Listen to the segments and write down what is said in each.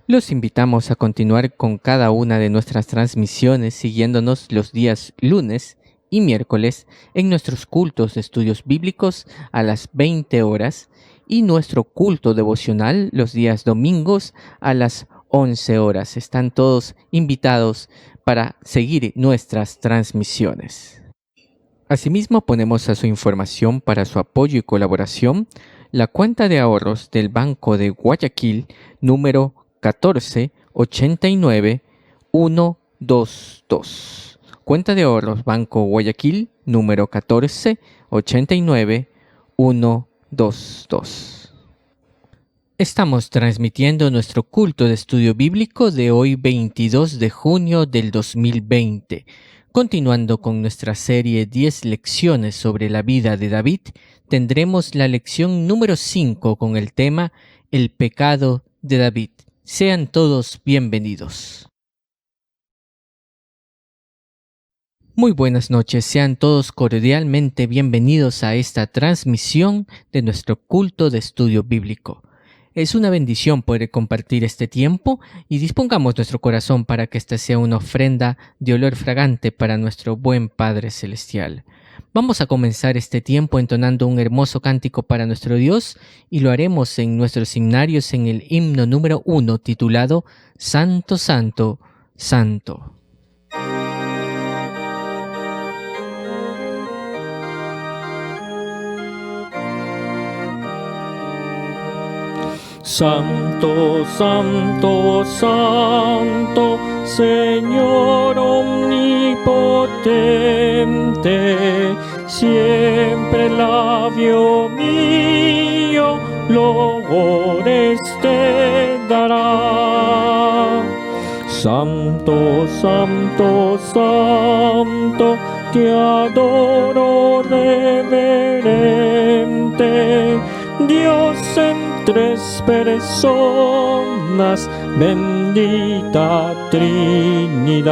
Los invitamos a continuar con cada una de nuestras transmisiones siguiéndonos los días lunes y miércoles en nuestros cultos de estudios bíblicos a las 20 horas y nuestro culto devocional los días domingos a las 11 horas. Están todos invitados para seguir nuestras transmisiones. Asimismo, ponemos a su información para su apoyo y colaboración la cuenta de ahorros del Banco de Guayaquil número 1489122. Cuenta de ahorros Banco Guayaquil número 1489122. Estamos transmitiendo nuestro culto de estudio bíblico de hoy 22 de junio del 2020. Continuando con nuestra serie 10 lecciones sobre la vida de David, tendremos la lección número 5 con el tema El pecado de David. Sean todos bienvenidos. Muy buenas noches, sean todos cordialmente bienvenidos a esta transmisión de nuestro culto de estudio bíblico. Es una bendición poder compartir este tiempo y dispongamos nuestro corazón para que esta sea una ofrenda de olor fragante para nuestro buen Padre Celestial. Vamos a comenzar este tiempo entonando un hermoso cántico para nuestro Dios y lo haremos en nuestros himnarios en el himno número 1 titulado Santo, Santo, Santo. Santo, Santo, Santo, Señor omnipotente, siempre el labio mío loores te dará. Santo, Santo, Santo, te adoro reverente, Dios en tres personas, bendita Trinidad.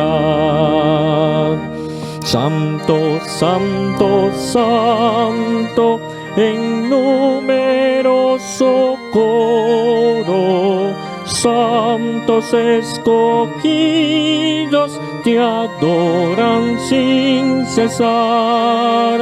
Santo, Santo, Santo, en numeroso coro, santos escogidos te adoran sin cesar.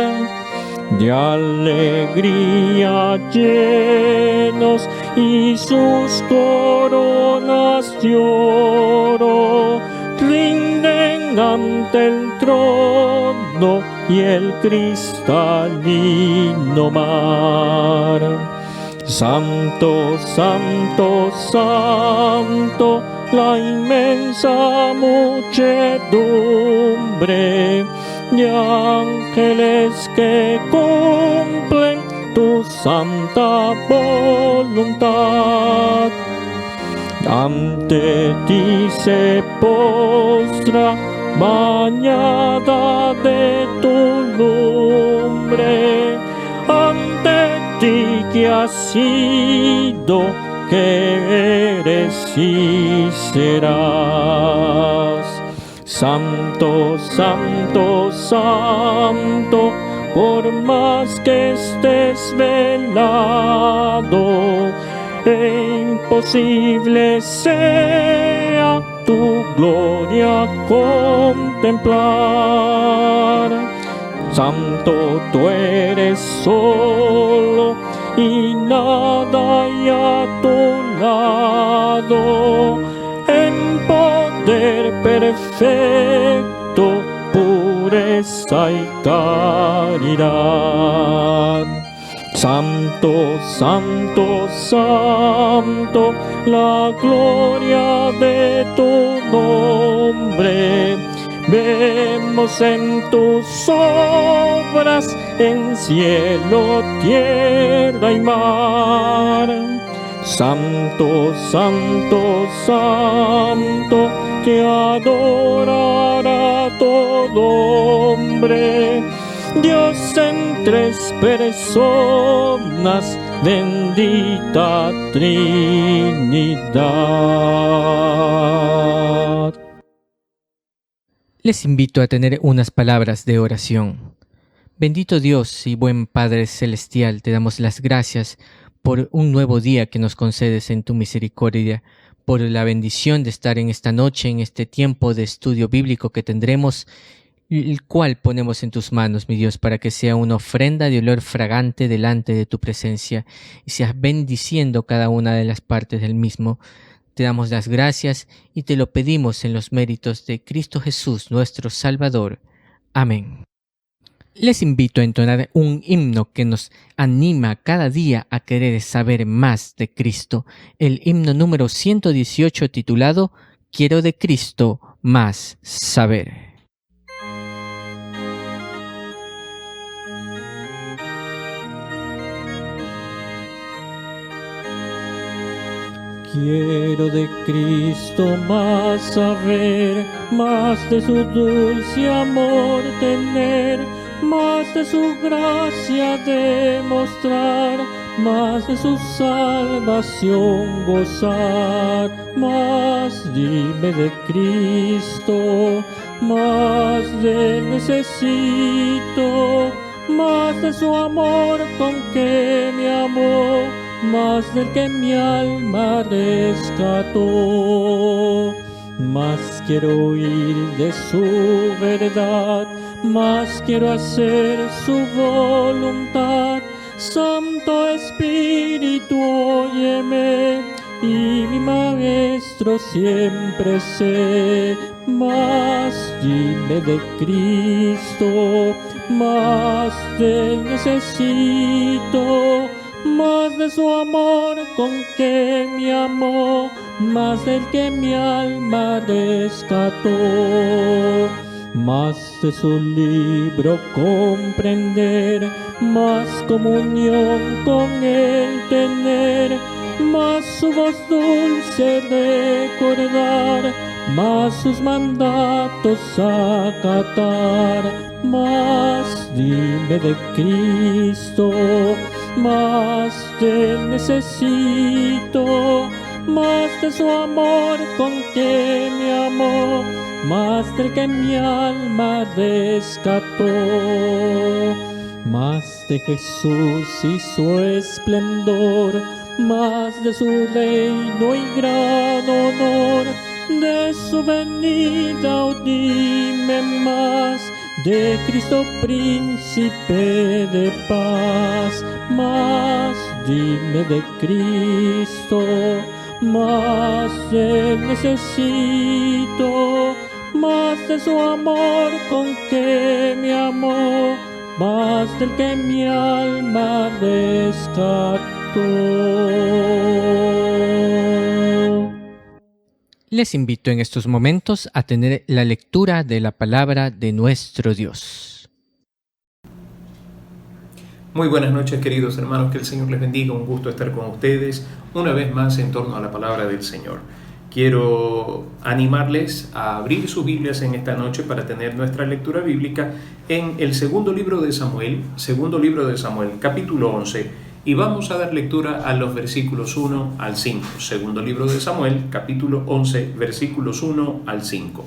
De alegría llenos y sus coronas de oro rinden ante el trono y el cristalino mar. Santo, Santo, Santo, la inmensa muchedumbre de ángeles que cumplen tu santa voluntad. Ante ti se postra, bañada de tu lumbre, ante ti que has sido, que eres y serás. Santo, Santo, Santo, por más que estés velado, imposible sea tu gloria contemplar. Santo, tú eres solo y nada hay a tu lado, en poder perfecto, pureza y caridad. Santo, Santo, Santo, la gloria de tu nombre vemos en tus obras, en cielo, tierra y mar. Santo, Santo, Santo, te adorará todo hombre, Dios en tres personas, bendita Trinidad. Les invito a tener unas palabras de oración. Bendito Dios y buen Padre Celestial, te damos las gracias por un nuevo día que nos concedes en tu misericordia, por la bendición de estar en esta noche, en este tiempo de estudio bíblico que tendremos, el cual ponemos en tus manos, mi Dios, para que sea una ofrenda de olor fragante delante de tu presencia y seas bendiciendo cada una de las partes del mismo. Te damos las gracias y te lo pedimos en los méritos de Cristo Jesús, nuestro Salvador. Amén. Les invito a entonar un himno que nos anima cada día a querer saber más de Cristo. El himno número 118 titulado Quiero de Cristo más saber. Quiero de Cristo más saber, más de su dulce amor tener, más de su gracia demostrar, más de su salvación gozar. Más dime de Cristo, más de él necesito, más de su amor con que me amó, más del que mi alma rescató. Más quiero oír de su verdad, más quiero hacer su voluntad. Santo Espíritu, óyeme, y mi Maestro siempre sé. Más dime de Cristo, más de él necesito, más de su amor con que me amó, más del que mi alma rescató. Más de su libro comprender, más comunión con él tener, más su voz dulce recordar, más sus mandatos acatar. Más dime de Cristo, más de él necesito, más de su amor con que me amó, más del que mi alma rescató. Más de Jesús y su esplendor, más de su reino y gran honor, de su venida, oh, dime más, de Cristo príncipe de paz. Más dime de Cristo, más de él necesito, más de su amor con que me amó, más del que mi alma rescató. Les invito en estos momentos a tener la lectura de la palabra de nuestro Dios. Muy buenas noches, queridos hermanos, que el Señor les bendiga. Un gusto estar con ustedes una vez más en torno a la palabra del Señor. Quiero animarles a abrir sus Biblias en esta noche para tener nuestra lectura bíblica en el segundo libro de Samuel, capítulo 11, y vamos a dar lectura a los versículos 1 al 5. Segundo libro de Samuel, capítulo 11, versículos 1 al 5.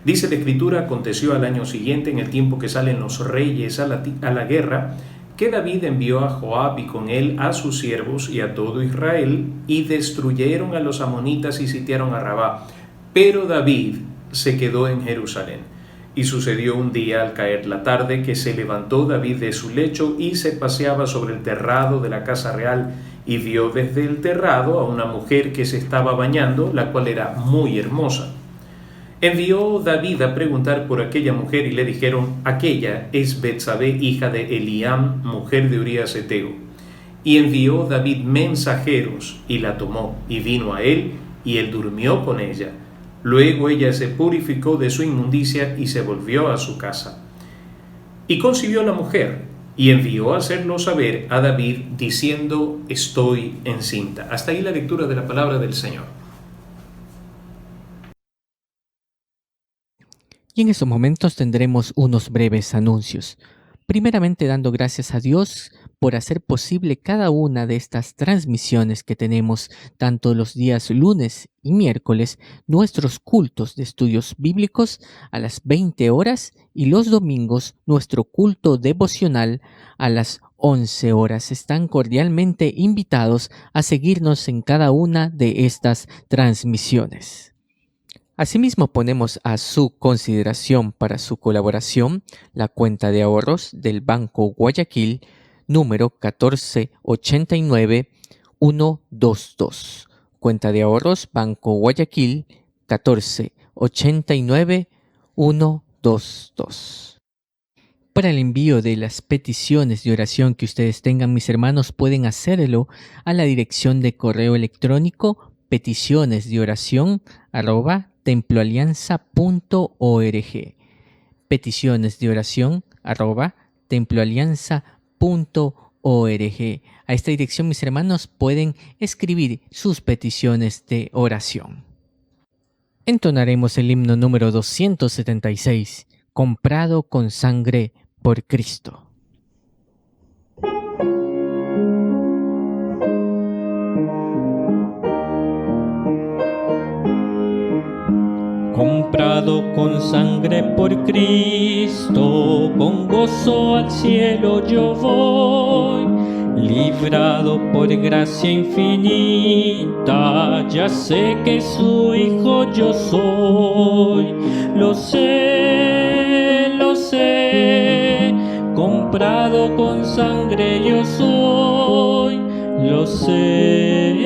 Dice la Escritura: aconteció al año siguiente, en el tiempo que salen los reyes a la guerra, que David envió a Joab y con él a sus siervos y a todo Israel, y destruyeron a los amonitas y sitiaron a Rabá. Pero David se quedó en Jerusalén. Y sucedió un día, al caer la tarde, que se levantó David de su lecho y se paseaba sobre el terrado de la casa real, y vio desde el terrado a una mujer que se estaba bañando, la cual era muy hermosa. Envió David a preguntar por aquella mujer, y le dijeron: aquella es Betsabé, hija de Eliam, mujer de Urías Heteo. Y envió David mensajeros, y la tomó, y vino a él, y él durmió con ella. Luego ella se purificó de su inmundicia y se volvió a su casa. Y concibió la mujer, y envió a hacerlo saber a David, diciendo: estoy encinta. Hasta ahí la lectura de la palabra del Señor. Y en estos momentos tendremos unos breves anuncios. Primeramente, dando gracias a Dios por hacer posible cada una de estas transmisiones que tenemos, tanto los días lunes y miércoles, nuestros cultos de estudios bíblicos a las 20 horas y los domingos nuestro culto devocional a las 11 horas. Están cordialmente invitados a seguirnos en cada una de estas transmisiones. Asimismo, ponemos a su consideración para su colaboración la cuenta de ahorros del Banco Guayaquil, número 1489122. Cuenta de ahorros Banco Guayaquil 1489122. Para el envío de las peticiones de oración que ustedes tengan, mis hermanos, pueden hacerlo a la dirección de correo electrónico peticionesdeoracion@temploalianza.org. peticionesdeoracion@temploalianza.org. A esta dirección, mis hermanos, pueden escribir sus peticiones de oración. Entonaremos el himno número 276, Comprado con sangre por Cristo. Comprado con sangre por Cristo, con gozo al cielo yo voy. Librado por gracia infinita, ya sé que su hijo yo soy. Lo sé, comprado con sangre yo soy. Lo sé,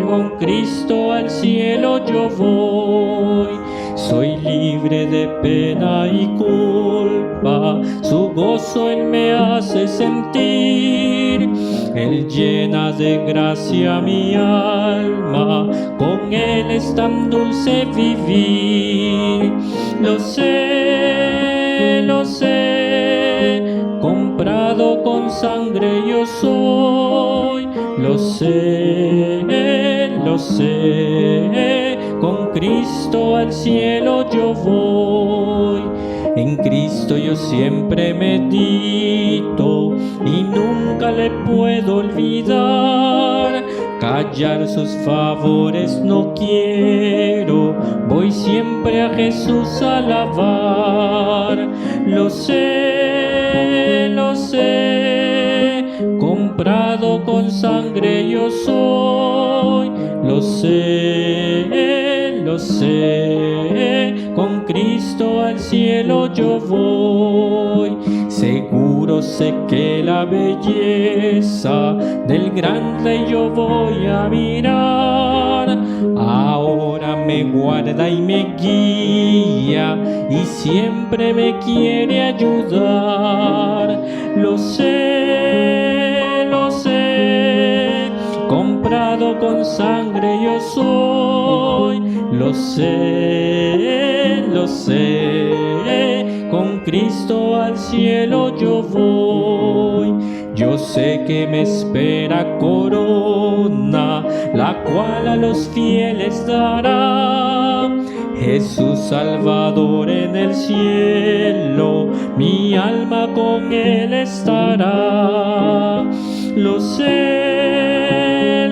con Cristo al cielo yo voy. Soy libre de pena y culpa, su gozo Él me hace sentir. Él llena de gracia mi alma, con Él es tan dulce vivir. Lo sé, comprado con sangre yo soy. Lo sé, con Cristo al cielo yo voy. En Cristo yo siempre medito y nunca le puedo olvidar. Callar sus favores no quiero, voy siempre a Jesús a alabar. Lo sé, comprado con sangre yo soy. Lo sé, con Cristo al cielo yo voy. Seguro sé que la belleza del gran Rey yo voy a mirar. Ahora me guarda y me guía y siempre me quiere ayudar. Lo sé, comprado con sangre yo soy. Lo sé, con Cristo al cielo yo voy. Yo sé que me espera corona, la cual a los fieles dará. Jesús Salvador en el cielo, mi alma con Él estará. Lo sé,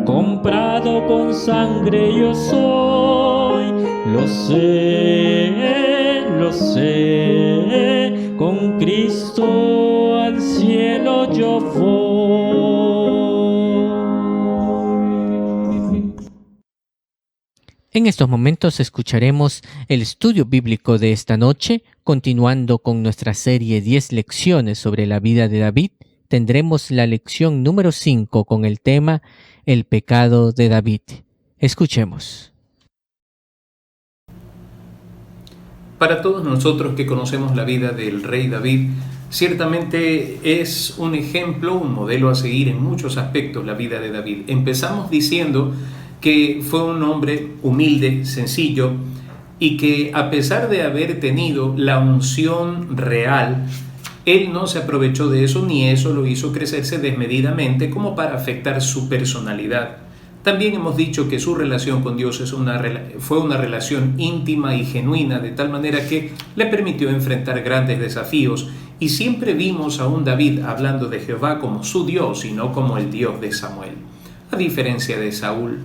comprado con sangre yo soy. Lo sé, con Cristo al cielo yo voy. En estos momentos escucharemos el estudio bíblico de esta noche. Continuando con nuestra serie 10 lecciones sobre la vida de David, tendremos la lección número 5 con el tema El pecado de David. Escuchemos. Para todos nosotros que conocemos la vida del rey David, ciertamente es un ejemplo, un modelo a seguir en muchos aspectos la vida de David. Empezamos diciendo que fue un hombre humilde, sencillo, y que a pesar de haber tenido la unción real, él no se aprovechó de eso, ni eso lo hizo crecerse desmedidamente como para afectar su personalidad. También hemos dicho que su relación con Dios fue una relación íntima y genuina, de tal manera que le permitió enfrentar grandes desafíos, y siempre vimos a un David hablando de Jehová como su Dios y no como el Dios de Samuel, a diferencia de Saúl.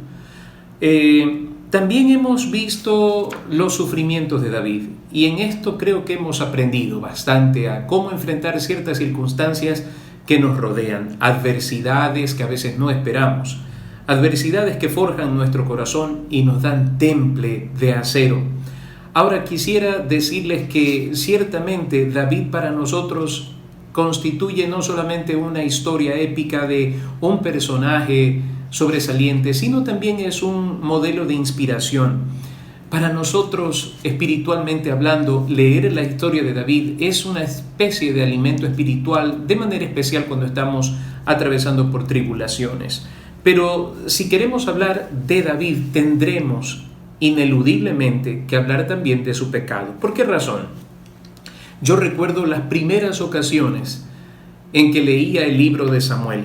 También hemos visto los sufrimientos de David y en esto creo que hemos aprendido bastante a cómo enfrentar ciertas circunstancias que nos rodean, adversidades que a veces no esperamos, adversidades que forjan nuestro corazón y nos dan temple de acero. Ahora quisiera decirles que ciertamente David para nosotros constituye no solamente una historia épica de un personaje sobresaliente, sino también es un modelo de inspiración. Para nosotros, espiritualmente hablando, leer la historia de David es una especie de alimento espiritual, de manera especial cuando estamos atravesando por tribulaciones. Pero si queremos hablar de David, tendremos ineludiblemente que hablar también de su pecado. ¿Por qué razón? Yo recuerdo las primeras ocasiones en que leía el libro de Samuel.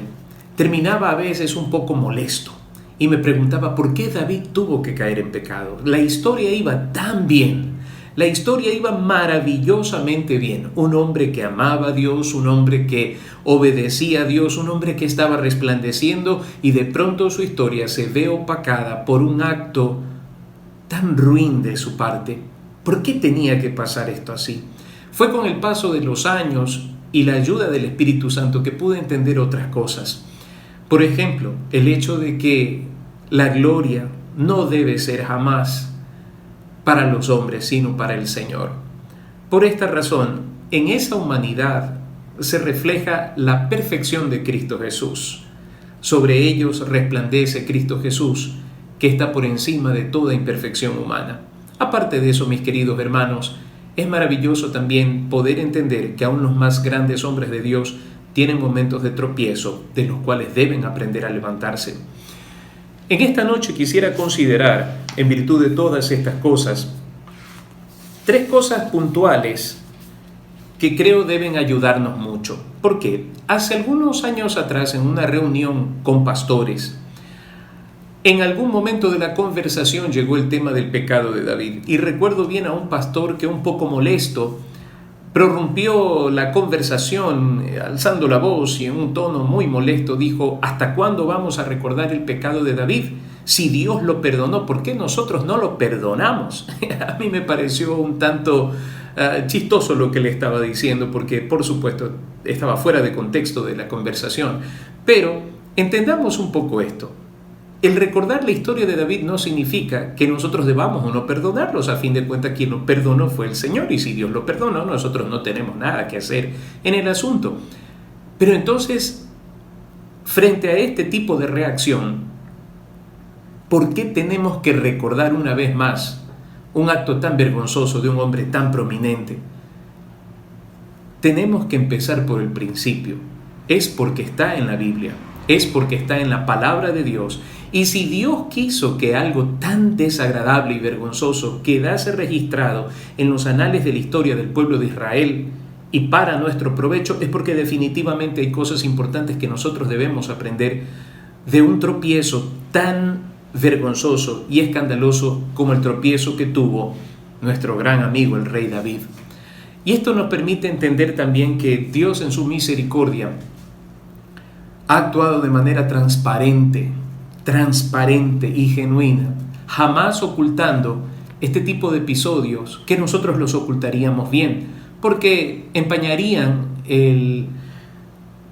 Terminaba a veces un poco molesto y me preguntaba por qué David tuvo que caer en pecado. La historia iba tan bien, la historia iba maravillosamente bien. Un hombre que amaba a Dios, un hombre que obedecía a Dios, un hombre que estaba resplandeciendo y de pronto su historia se ve opacada por un acto tan ruin de su parte. ¿Por qué tenía que pasar esto así? Fue con el paso de los años y la ayuda del Espíritu Santo que pude entender otras cosas. Por ejemplo, el hecho de que la gloria no debe ser jamás para los hombres, sino para el Señor. Por esta razón, en esa humanidad se refleja la perfección de Cristo Jesús. Sobre ellos resplandece Cristo Jesús, que está por encima de toda imperfección humana. Aparte de eso, mis queridos hermanos, es maravilloso también poder entender que aún los más grandes hombres de Dios tienen momentos de tropiezo, de los cuales deben aprender a levantarse. En esta noche quisiera considerar, en virtud de todas estas cosas, 3 cosas puntuales que creo deben ayudarnos mucho. ¿Por qué? Hace algunos años atrás, en una reunión con pastores, en algún momento de la conversación llegó el tema del pecado de David. Y recuerdo bien a un pastor que un poco molesto prorrumpió la conversación alzando la voz y en un tono muy molesto dijo: ¿hasta cuándo vamos a recordar el pecado de David? Si Dios lo perdonó, ¿por qué nosotros no lo perdonamos? A mí me pareció un tanto chistoso lo que le estaba diciendo, porque por supuesto estaba fuera de contexto de la conversación. Pero entendamos un poco esto. El recordar la historia de David no significa que nosotros debamos o no perdonarlos. A fin de cuentas, quien lo perdonó fue el Señor, y si Dios lo perdonó, nosotros no tenemos nada que hacer en el asunto. Pero entonces, frente a este tipo de reacción, ¿por qué tenemos que recordar una vez más un acto tan vergonzoso de un hombre tan prominente? Tenemos que empezar por el principio. Es porque está en la Biblia, es porque está en la palabra de Dios. Y si Dios quiso que algo tan desagradable y vergonzoso quedase registrado en los anales de la historia del pueblo de Israel y para nuestro provecho, es porque definitivamente hay cosas importantes que nosotros debemos aprender de un tropiezo tan vergonzoso y escandaloso como el tropiezo que tuvo nuestro gran amigo el rey David. Y esto nos permite entender también que Dios en su misericordia ha actuado de manera transparente y genuina, jamás ocultando este tipo de episodios que nosotros los ocultaríamos bien, porque empañarían el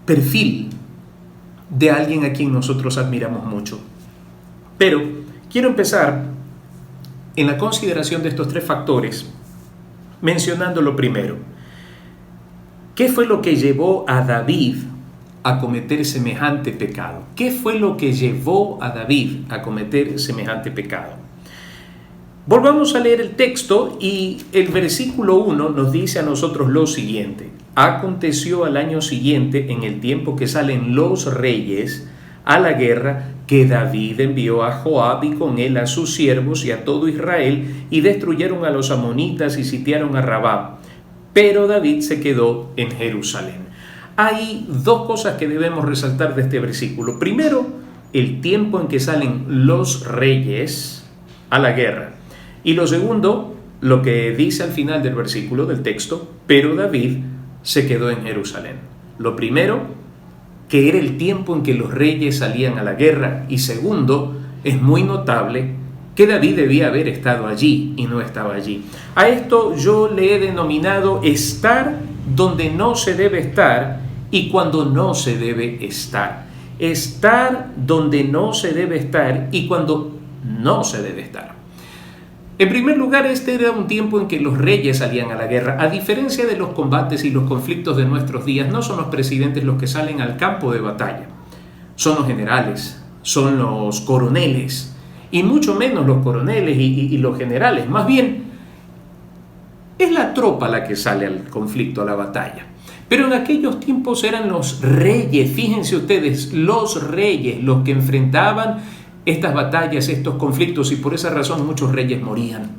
perfil de alguien a quien nosotros admiramos mucho. Pero quiero empezar en la consideración de estos 3 factores, mencionando lo primero. ¿Qué fue lo que llevó a David a cometer semejante pecado? ¿Qué fue lo que llevó a David a cometer semejante pecado? Volvamos a leer el texto y el versículo 1 nos dice a nosotros lo siguiente: aconteció al año siguiente, en el tiempo que salen los reyes a la guerra, que David envió a Joab y con él a sus siervos y a todo Israel, y destruyeron a los amonitas y sitiaron a Rabá. Pero David se quedó en Jerusalén. Hay 2 cosas que debemos resaltar de este versículo. Primero, el tiempo en que salen los reyes a la guerra. Y lo segundo, lo que dice al final del versículo del texto: pero David se quedó en Jerusalén. Lo primero, que era el tiempo en que los reyes salían a la guerra. Y segundo, es muy notable que David debía haber estado allí y no estaba allí. A esto yo le he denominado estar donde no se debe estar y cuando no se debe estar. Estar donde no se debe estar y cuando no se debe estar. En primer lugar, este era un tiempo en que los reyes salían a la guerra. A diferencia de los combates y los conflictos de nuestros días, no son los presidentes los que salen al campo de batalla. Son los generales, son los coroneles, y mucho menos los coroneles y los generales. Más bien, es la tropa la que sale al conflicto, a la batalla. Pero en aquellos tiempos eran los reyes, fíjense ustedes, los reyes los que enfrentaban estas batallas, estos conflictos, y por esa razón muchos reyes morían.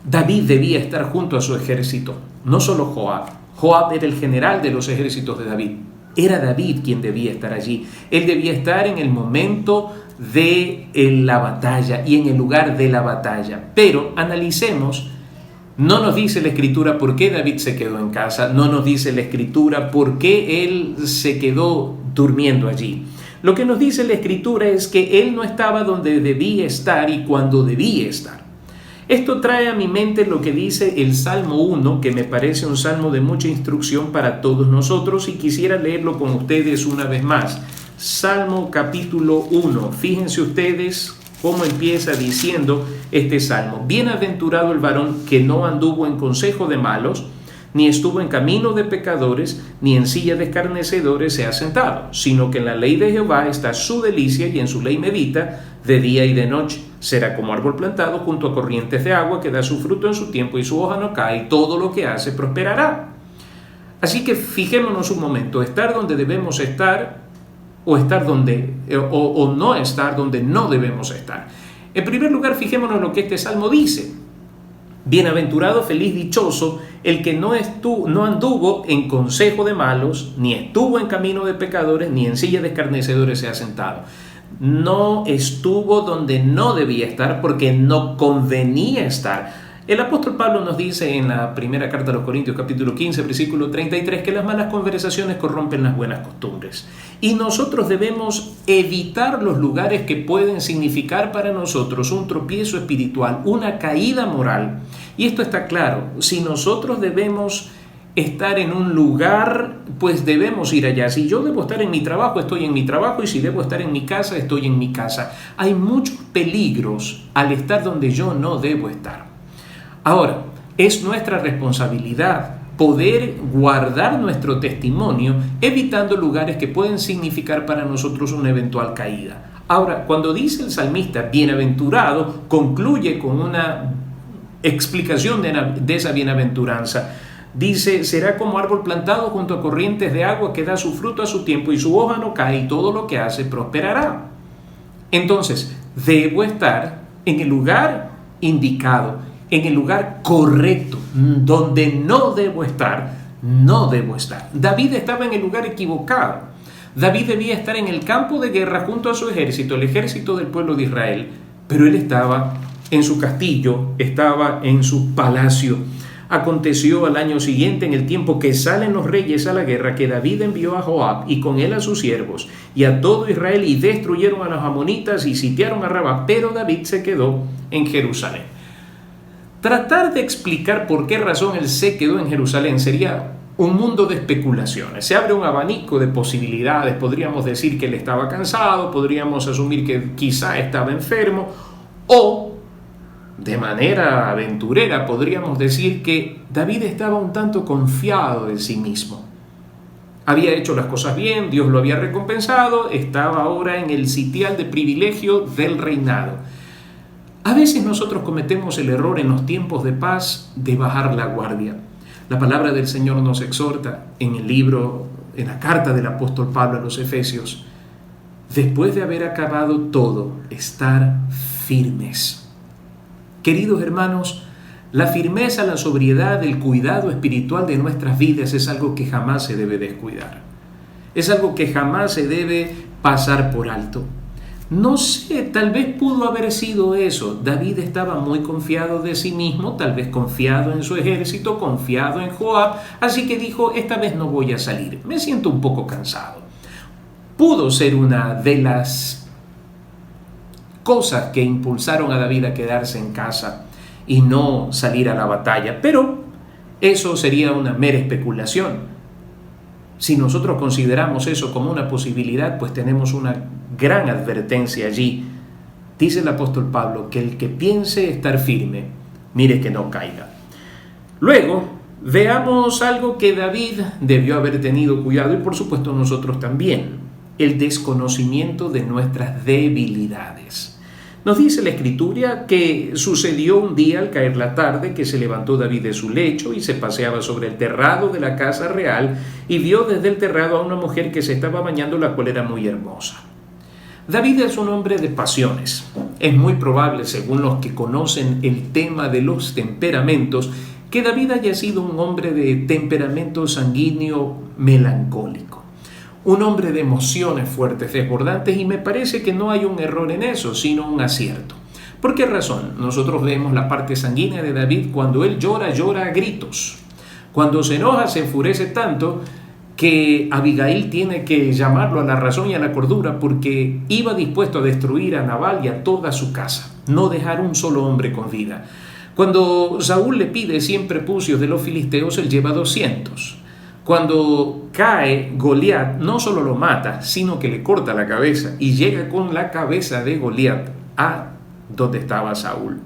David debía estar junto a su ejército, no solo Joab. Joab era el general de los ejércitos de David. Era David quien debía estar allí. Él debía estar en el momento de la batalla y en el lugar de la batalla. Pero analicemos. No nos dice la Escritura por qué David se quedó en casa, no nos dice la Escritura por qué él se quedó durmiendo allí. Lo que nos dice la Escritura es que él no estaba donde debía estar y cuando debía estar. Esto trae a mi mente lo que dice el Salmo 1, que me parece un salmo de mucha instrucción para todos nosotros, y quisiera leerlo con ustedes una vez más. Salmo capítulo 1, fíjense ustedes cómo empieza diciendo este salmo. Bienaventurado el varón que no anduvo en consejo de malos, ni estuvo en camino de pecadores, ni en silla de escarnecedores se ha sentado, sino que en la ley de Jehová está su delicia y en su ley medita de día y de noche. Será como árbol plantado junto a corrientes de agua que da su fruto en su tiempo y su hoja no cae, y todo lo que hace prosperará. Así que fijémonos un momento, estar donde debemos estar o estar donde o no estar donde no debemos estar. En primer lugar, fijémonos lo que este salmo dice. Bienaventurado, feliz, dichoso el que no anduvo en consejo de malos, ni estuvo en camino de pecadores, ni en silla de escarnecedores se ha sentado. No estuvo donde no debía estar porque no convenía estar. El apóstol Pablo nos dice en la primera carta a los Corintios, capítulo 15, versículo 33, que las malas conversaciones corrompen las buenas costumbres. Y nosotros debemos evitar los lugares que pueden significar para nosotros un tropiezo espiritual, una caída moral. Y esto está claro, si nosotros debemos estar en un lugar, pues debemos ir allá. Si yo debo estar en mi trabajo, estoy en mi trabajo, y si debo estar en mi casa, estoy en mi casa. Hay muchos peligros al estar donde yo no debo estar. Ahora, es nuestra responsabilidad poder guardar nuestro testimonio evitando lugares que pueden significar para nosotros una eventual caída. Ahora, cuando dice el salmista bienaventurado, concluye con una explicación de esa bienaventuranza. Dice, será como árbol plantado junto a corrientes de agua que da su fruto a su tiempo y su hoja no cae y todo lo que hace prosperará. Entonces, debo estar en el lugar indicado, en el lugar correcto. Donde no debo estar, no debo estar. David estaba en el lugar equivocado. David debía estar en el campo de guerra junto a su ejército, el ejército del pueblo de Israel, pero él estaba en su castillo, estaba en su palacio. Aconteció al año siguiente, en el tiempo que salen los reyes a la guerra, que David envió a Joab y con él a sus siervos y a todo Israel, y destruyeron a los amonitas y sitiaron a Rabá, pero David se quedó en Jerusalén. Tratar de explicar por qué razón él se quedó en Jerusalén sería un mundo de especulaciones. Se abre un abanico de posibilidades. Podríamos decir que él estaba cansado, podríamos asumir que quizá estaba enfermo, o de manera aventurera podríamos decir que David estaba un tanto confiado de sí mismo. Había hecho las cosas bien, Dios lo había recompensado, estaba ahora en el sitial de privilegio del reinado. A veces nosotros cometemos el error en los tiempos de paz de bajar la guardia. La palabra del Señor nos exhorta en el libro, en la carta del apóstol Pablo a los Efesios, después de haber acabado todo, estar firmes. Queridos hermanos, la firmeza, la sobriedad, el cuidado espiritual de nuestras vidas es algo que jamás se debe descuidar. Es algo que jamás se debe pasar por alto. No sé, tal vez pudo haber sido eso. David estaba muy confiado de sí mismo, tal vez confiado en su ejército, confiado en Joab, así que dijo, esta vez no voy a salir, me siento un poco cansado. Pudo ser una de las cosas que impulsaron a David a quedarse en casa y no salir a la batalla, pero eso sería una mera especulación. Si nosotros consideramos eso como una posibilidad, pues tenemos una gran advertencia allí. Dice el apóstol Pablo que el que piense estar firme, mire que no caiga. Luego, veamos algo que David debió haber tenido cuidado y por supuesto nosotros también: el desconocimiento de nuestras debilidades. Nos dice la Escritura que sucedió un día al caer la tarde que se levantó David de su lecho y se paseaba sobre el terrado de la casa real y vio desde el terrado a una mujer que se estaba bañando, la cual era muy hermosa. David es un hombre de pasiones. Es muy probable, según los que conocen el tema de los temperamentos, que David haya sido un hombre de temperamento sanguíneo melancólico. Un hombre de emociones fuertes, desbordantes, y me parece que no hay un error en eso, sino un acierto. ¿Por qué razón? Nosotros vemos la parte sanguínea de David. Cuando él llora, llora a gritos. Cuando se enoja, se enfurece tanto que Abigail tiene que llamarlo a la razón y a la cordura, porque iba dispuesto a destruir a Nabal y a toda su casa, no dejar un solo hombre con vida. Cuando Saúl le pide 100 prepucios de los filisteos, él lleva 200. Cuando cae Goliat, no solo lo mata, sino que le corta la cabeza y llega con la cabeza de Goliat a donde estaba Saúl.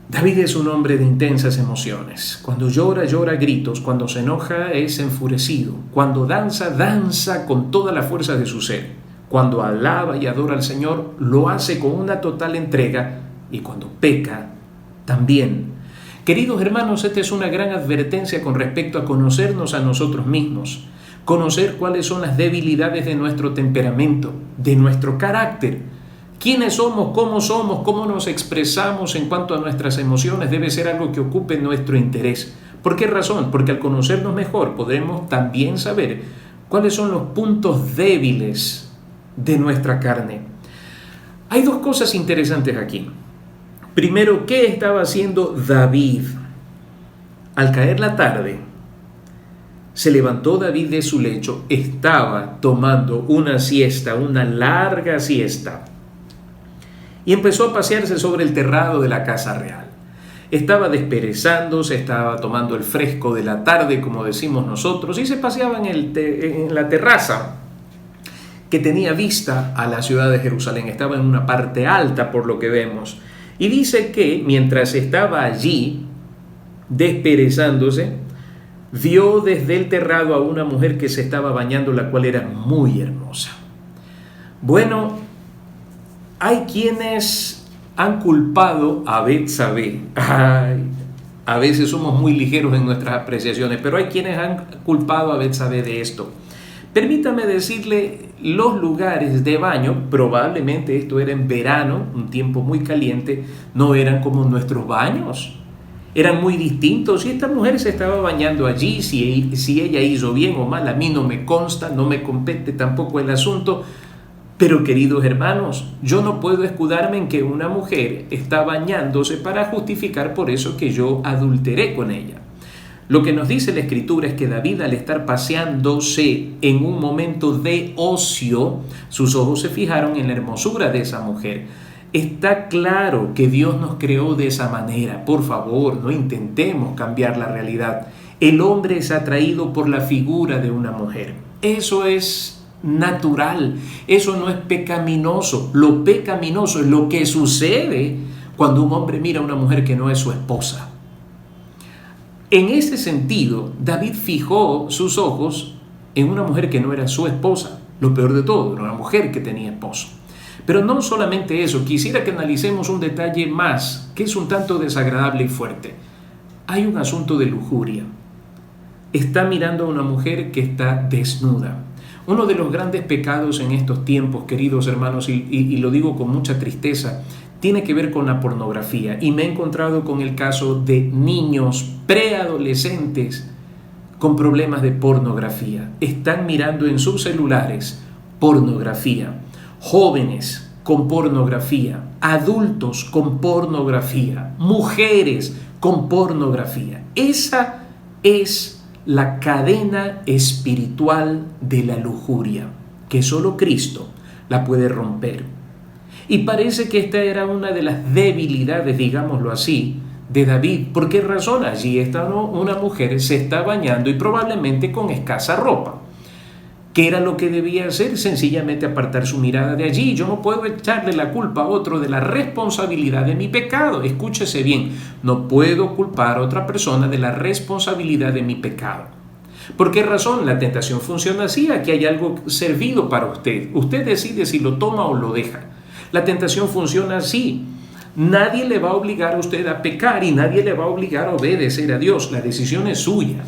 David es un hombre de intensas emociones. Cuando llora, llora a gritos. Cuando se enoja, es enfurecido. Cuando danza, danza con toda la fuerza de su ser. Cuando alaba y adora al Señor, lo hace con una total entrega. Y cuando peca, también. Queridos hermanos, esta es una gran advertencia con respecto a conocernos a nosotros mismos, conocer cuáles son las debilidades de nuestro temperamento, de nuestro carácter, quiénes somos, cómo nos expresamos en cuanto a nuestras emociones. Debe ser algo que ocupe nuestro interés. ¿Por qué razón? Porque al conocernos mejor podremos también saber cuáles son los puntos débiles de nuestra carne. Hay dos cosas interesantes aquí. Primero, ¿qué estaba haciendo David? Al caer la tarde, se levantó David de su lecho, estaba tomando una siesta, una larga siesta, y empezó a pasearse sobre el terrado de la casa real. Estaba desperezándose, estaba tomando el fresco de la tarde, como decimos nosotros, y se paseaba en la terraza que tenía vista a la ciudad de Jerusalén. Estaba en una parte alta, por lo que vemos. Y dice que mientras estaba allí, desperezándose, vio desde el terrado a una mujer que se estaba bañando, la cual era muy hermosa. Bueno, hay quienes han culpado a Betsabé. A veces somos muy ligeros en nuestras apreciaciones, pero hay quienes han culpado a Betsabé de esto. Permítame decirle, los lugares de baño, probablemente esto era en verano, un tiempo muy caliente, no eran como nuestros baños, eran muy distintos, y esta mujer se estaba bañando allí. Si ella hizo bien o mal, a mí no me consta, no me compete tampoco el asunto, pero queridos hermanos, yo no puedo escudarme en que una mujer está bañándose para justificar por eso que yo adulteré con ella. Lo que nos dice la Escritura es que David, al estar paseándose en un momento de ocio, sus ojos se fijaron en la hermosura de esa mujer. Está claro que Dios nos creó de esa manera. Por favor, no intentemos cambiar la realidad. El hombre es atraído por la figura de una mujer. Eso es natural, eso no es pecaminoso. Lo pecaminoso es lo que sucede cuando un hombre mira a una mujer que no es su esposa. En ese sentido, David fijó sus ojos en una mujer que no era su esposa. Lo peor de todo, era una mujer que tenía esposo. Pero no solamente eso, quisiera que analicemos un detalle más, que es un tanto desagradable y fuerte. Hay un asunto de lujuria. Está mirando a una mujer que está desnuda. Uno de los grandes pecados en estos tiempos, queridos hermanos, y lo digo con mucha tristeza, tiene que ver con la pornografía. Y me he encontrado con el caso de niños preadolescentes con problemas de pornografía. Están mirando en sus celulares pornografía. Jóvenes con pornografía. Adultos con pornografía. Mujeres con pornografía. Esa es la cadena espiritual de la lujuria, que solo Cristo la puede romper. Y parece que esta era una de las debilidades, digámoslo así, de David. ¿Por qué razón? Allí está una mujer, se está bañando y probablemente con escasa ropa. ¿Qué era lo que debía hacer? Sencillamente apartar su mirada de allí. Yo no puedo echarle la culpa a otro de la responsabilidad de mi pecado. Escúchese bien, no puedo culpar a otra persona de la responsabilidad de mi pecado. ¿Por qué razón? La tentación funciona así. Aquí hay algo servido para usted. Usted decide si lo toma o lo deja. La tentación funciona así. Nadie le va a obligar a usted a pecar y nadie le va a obligar a obedecer a Dios. La decisión es suya.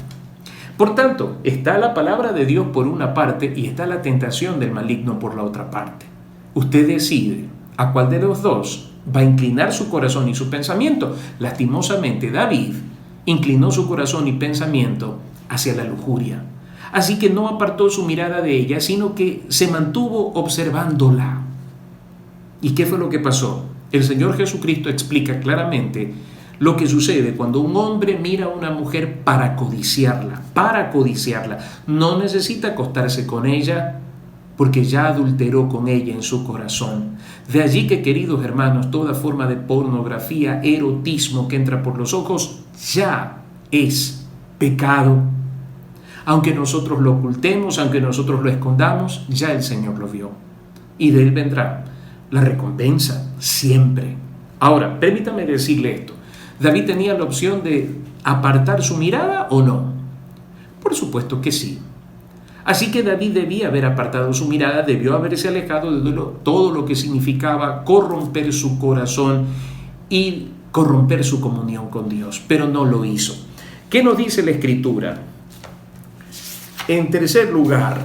Por tanto, está la palabra de Dios por una parte y está la tentación del maligno por la otra parte. Usted decide a cuál de los dos va a inclinar su corazón y su pensamiento. Lastimosamente, David inclinó su corazón y pensamiento hacia la lujuria. Así que no apartó su mirada de ella, sino que se mantuvo observándola. ¿Y qué fue lo que pasó? El Señor Jesucristo explica claramente lo que sucede cuando un hombre mira a una mujer para codiciarla. No necesita acostarse con ella porque ya adulteró con ella en su corazón. De allí que, queridos hermanos, toda forma de pornografía, erotismo que entra por los ojos ya es pecado. Aunque nosotros lo ocultemos, aunque nosotros lo escondamos, ya el Señor lo vio. Y de Él vendrá la recompensa siempre. Ahora, permítame decirle esto. ¿David tenía la opción de apartar su mirada o no? Por supuesto que sí. Así que David debía haber apartado su mirada, debió haberse alejado de todo lo que significaba corromper su corazón y corromper su comunión con Dios, pero no lo hizo. ¿Qué nos dice la Escritura? En tercer lugar,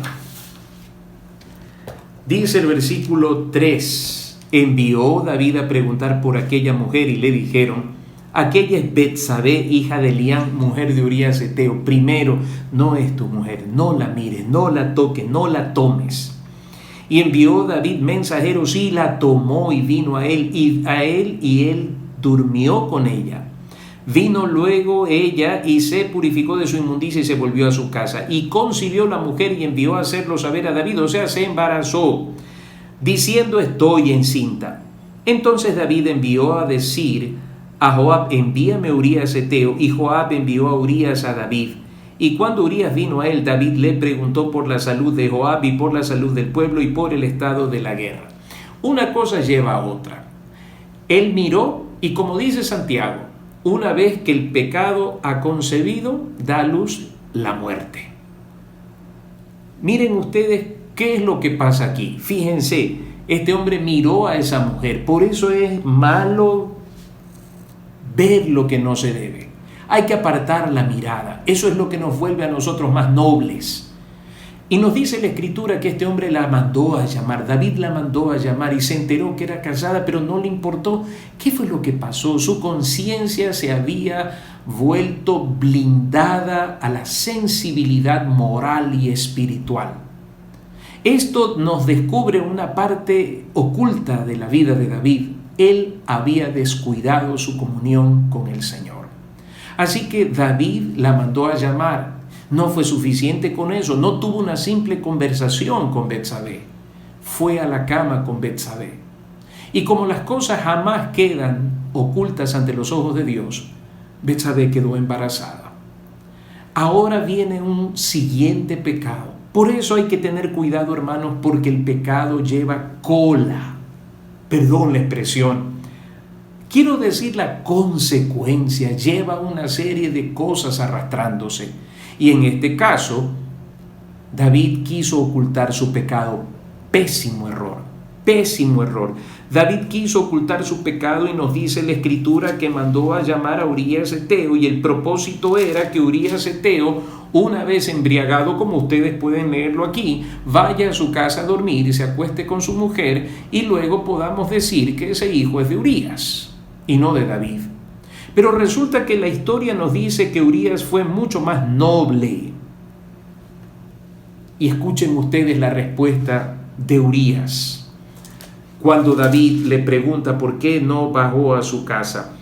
dice el versículo 3, envió David a preguntar por aquella mujer y le dijeron, aquella es Betsabé, hija de Elián, mujer de Urías Eteo. Primero, no es tu mujer, no la mires, no la toques, no la tomes. Y envió David mensajeros y la tomó y vino a él y él durmió con ella. Vino luego ella y se purificó de su inmundicia y se volvió a su casa. Y concibió la mujer y envió a hacerlo saber a David, o sea, se embarazó, diciendo estoy encinta. Entonces David envió a decir a Joab, envíame a Urías Eteo, y Joab envió a Urías a David. Y cuando Urías vino a él, David le preguntó por la salud de Joab y por la salud del pueblo y por el estado de la guerra. Una cosa lleva a otra. Él miró y, como dice Santiago, una vez que el pecado ha concebido, da a luz la muerte. Miren ustedes qué es lo que pasa aquí. Fíjense, este hombre miró a esa mujer. Por eso es malo ver lo que no se debe. Hay que apartar la mirada. Eso es lo que nos vuelve a nosotros más nobles. Y nos dice la Escritura que este hombre la mandó a llamar. David la mandó a llamar y se enteró que era casada, pero no le importó. ¿Qué fue lo que pasó? Su conciencia se había vuelto blindada a la sensibilidad moral y espiritual. Esto nos descubre una parte oculta de la vida de David. Él había descuidado su comunión con el Señor. Así que David la mandó a llamar. No fue suficiente con eso, no tuvo una simple conversación con Betsabé. Fue a la cama con Betsabé. Y como las cosas jamás quedan ocultas ante los ojos de Dios, Betsabé quedó embarazada. Ahora viene un siguiente pecado. Por eso hay que tener cuidado, hermanos, porque el pecado lleva cola. Perdón la expresión. Quiero decir la consecuencia, lleva una serie de cosas arrastrándose. Y en este caso, David quiso ocultar su pecado. Pésimo error. David quiso ocultar su pecado y nos dice la Escritura que mandó a llamar a Urías Eteo, y el propósito era que Urías Eteo, una vez embriagado, como ustedes pueden leerlo aquí, vaya a su casa a dormir y se acueste con su mujer, y luego podamos decir que ese hijo es de Urías y no de David. Pero resulta que la historia nos dice que Urías fue mucho más noble. Y escuchen ustedes la respuesta de Urías cuando David le pregunta por qué no bajó a su casa.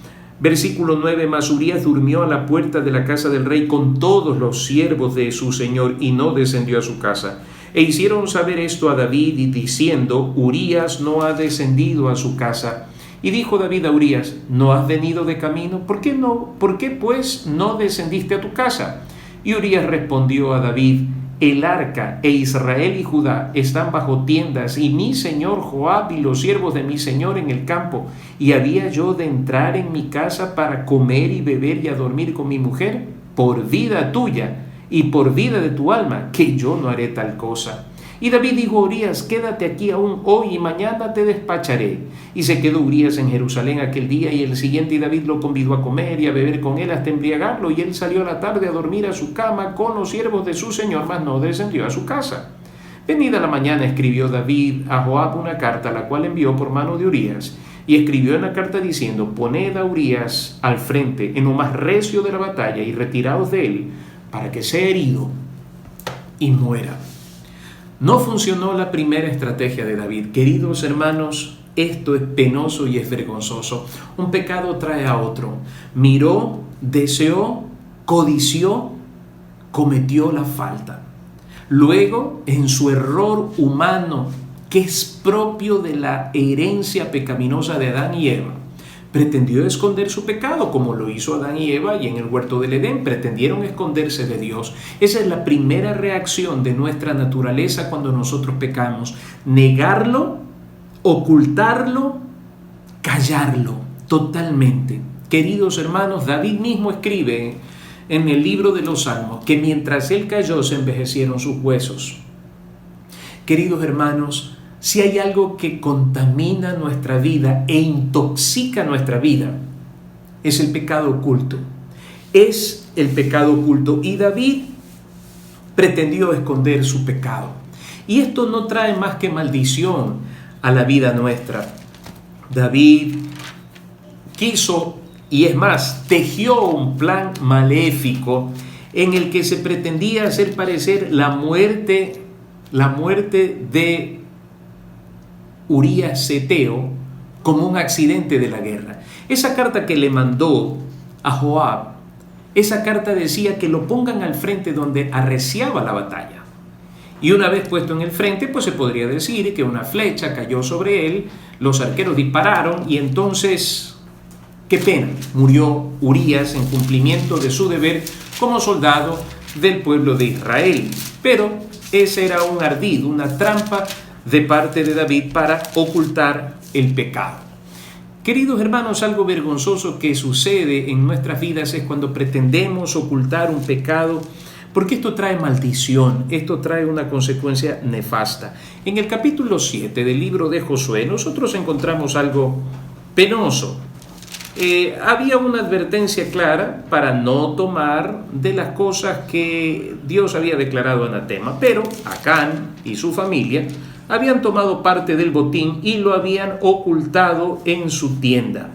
Versículo 9, mas Urías durmió a la puerta de la casa del rey con todos los siervos de su señor y no descendió a su casa. E hicieron saber esto a David y diciendo: Urías no ha descendido a su casa. Y dijo David a Urías: ¿No has venido de camino? ¿Por qué pues no descendiste a tu casa? Y Urías respondió a David: El arca e Israel y Judá están bajo tiendas, y mi señor Joab y los siervos de mi señor en el campo. ¿Y había yo de entrar en mi casa para comer y beber y a dormir con mi mujer? Por vida tuya y por vida de tu alma, que yo no haré tal cosa. Y David dijo a Urías: Quédate aquí aún hoy y mañana te despacharé. Y se quedó Urías en Jerusalén aquel día y el siguiente, y David lo convidó a comer y a beber con él hasta embriagarlo. Y él salió a la tarde a dormir a su cama con los siervos de su señor, mas no descendió a su casa. Venida la mañana escribió David a Joab una carta, la cual envió por mano de Urías. Y escribió en la carta diciendo: Poned a Urías al frente en lo más recio de la batalla y retiraos de él, para que sea herido y muera. No funcionó la primera estrategia de David. Queridos hermanos, esto es penoso y es vergonzoso. Un pecado trae a otro. Miró, deseó, codició, cometió la falta. Luego, en su error humano, que es propio de la herencia pecaminosa de Adán y Eva, pretendió esconder su pecado, como lo hizo Adán y Eva y en el huerto del Edén. Pretendieron esconderse de Dios. Esa es la primera reacción de nuestra naturaleza cuando nosotros pecamos: negarlo, ocultarlo, callarlo totalmente. Queridos hermanos, David mismo escribe en el libro de los Salmos que mientras él cayó se envejecieron sus huesos. Queridos hermanos, si hay algo que contamina nuestra vida e intoxica nuestra vida, es el pecado oculto. Es el pecado oculto. Y David pretendió esconder su pecado. Y esto no trae más que maldición a la vida nuestra. David quiso, y es más, tejió un plan maléfico en el que se pretendía hacer parecer la muerte de Urías Ceteo como un accidente de la guerra. Esa carta que le mandó a Joab, esa carta decía que lo pongan al frente donde arreciaba la batalla. Y una vez puesto en el frente, pues se podría decir que una flecha cayó sobre él, los arqueros dispararon y entonces, qué pena, murió Urías en cumplimiento de su deber como soldado del pueblo de Israel. Pero ese era un ardid, una trampa de parte de David para ocultar el pecado. Queridos hermanos, algo vergonzoso que sucede en nuestras vidas es cuando pretendemos ocultar un pecado, porque esto trae maldición, esto trae una consecuencia nefasta. En el capítulo 7 del libro de Josué nosotros encontramos algo penoso. Había una advertencia clara para no tomar de las cosas que Dios había declarado anatema, pero Acán y su familia habían tomado parte del botín y lo habían ocultado en su tienda.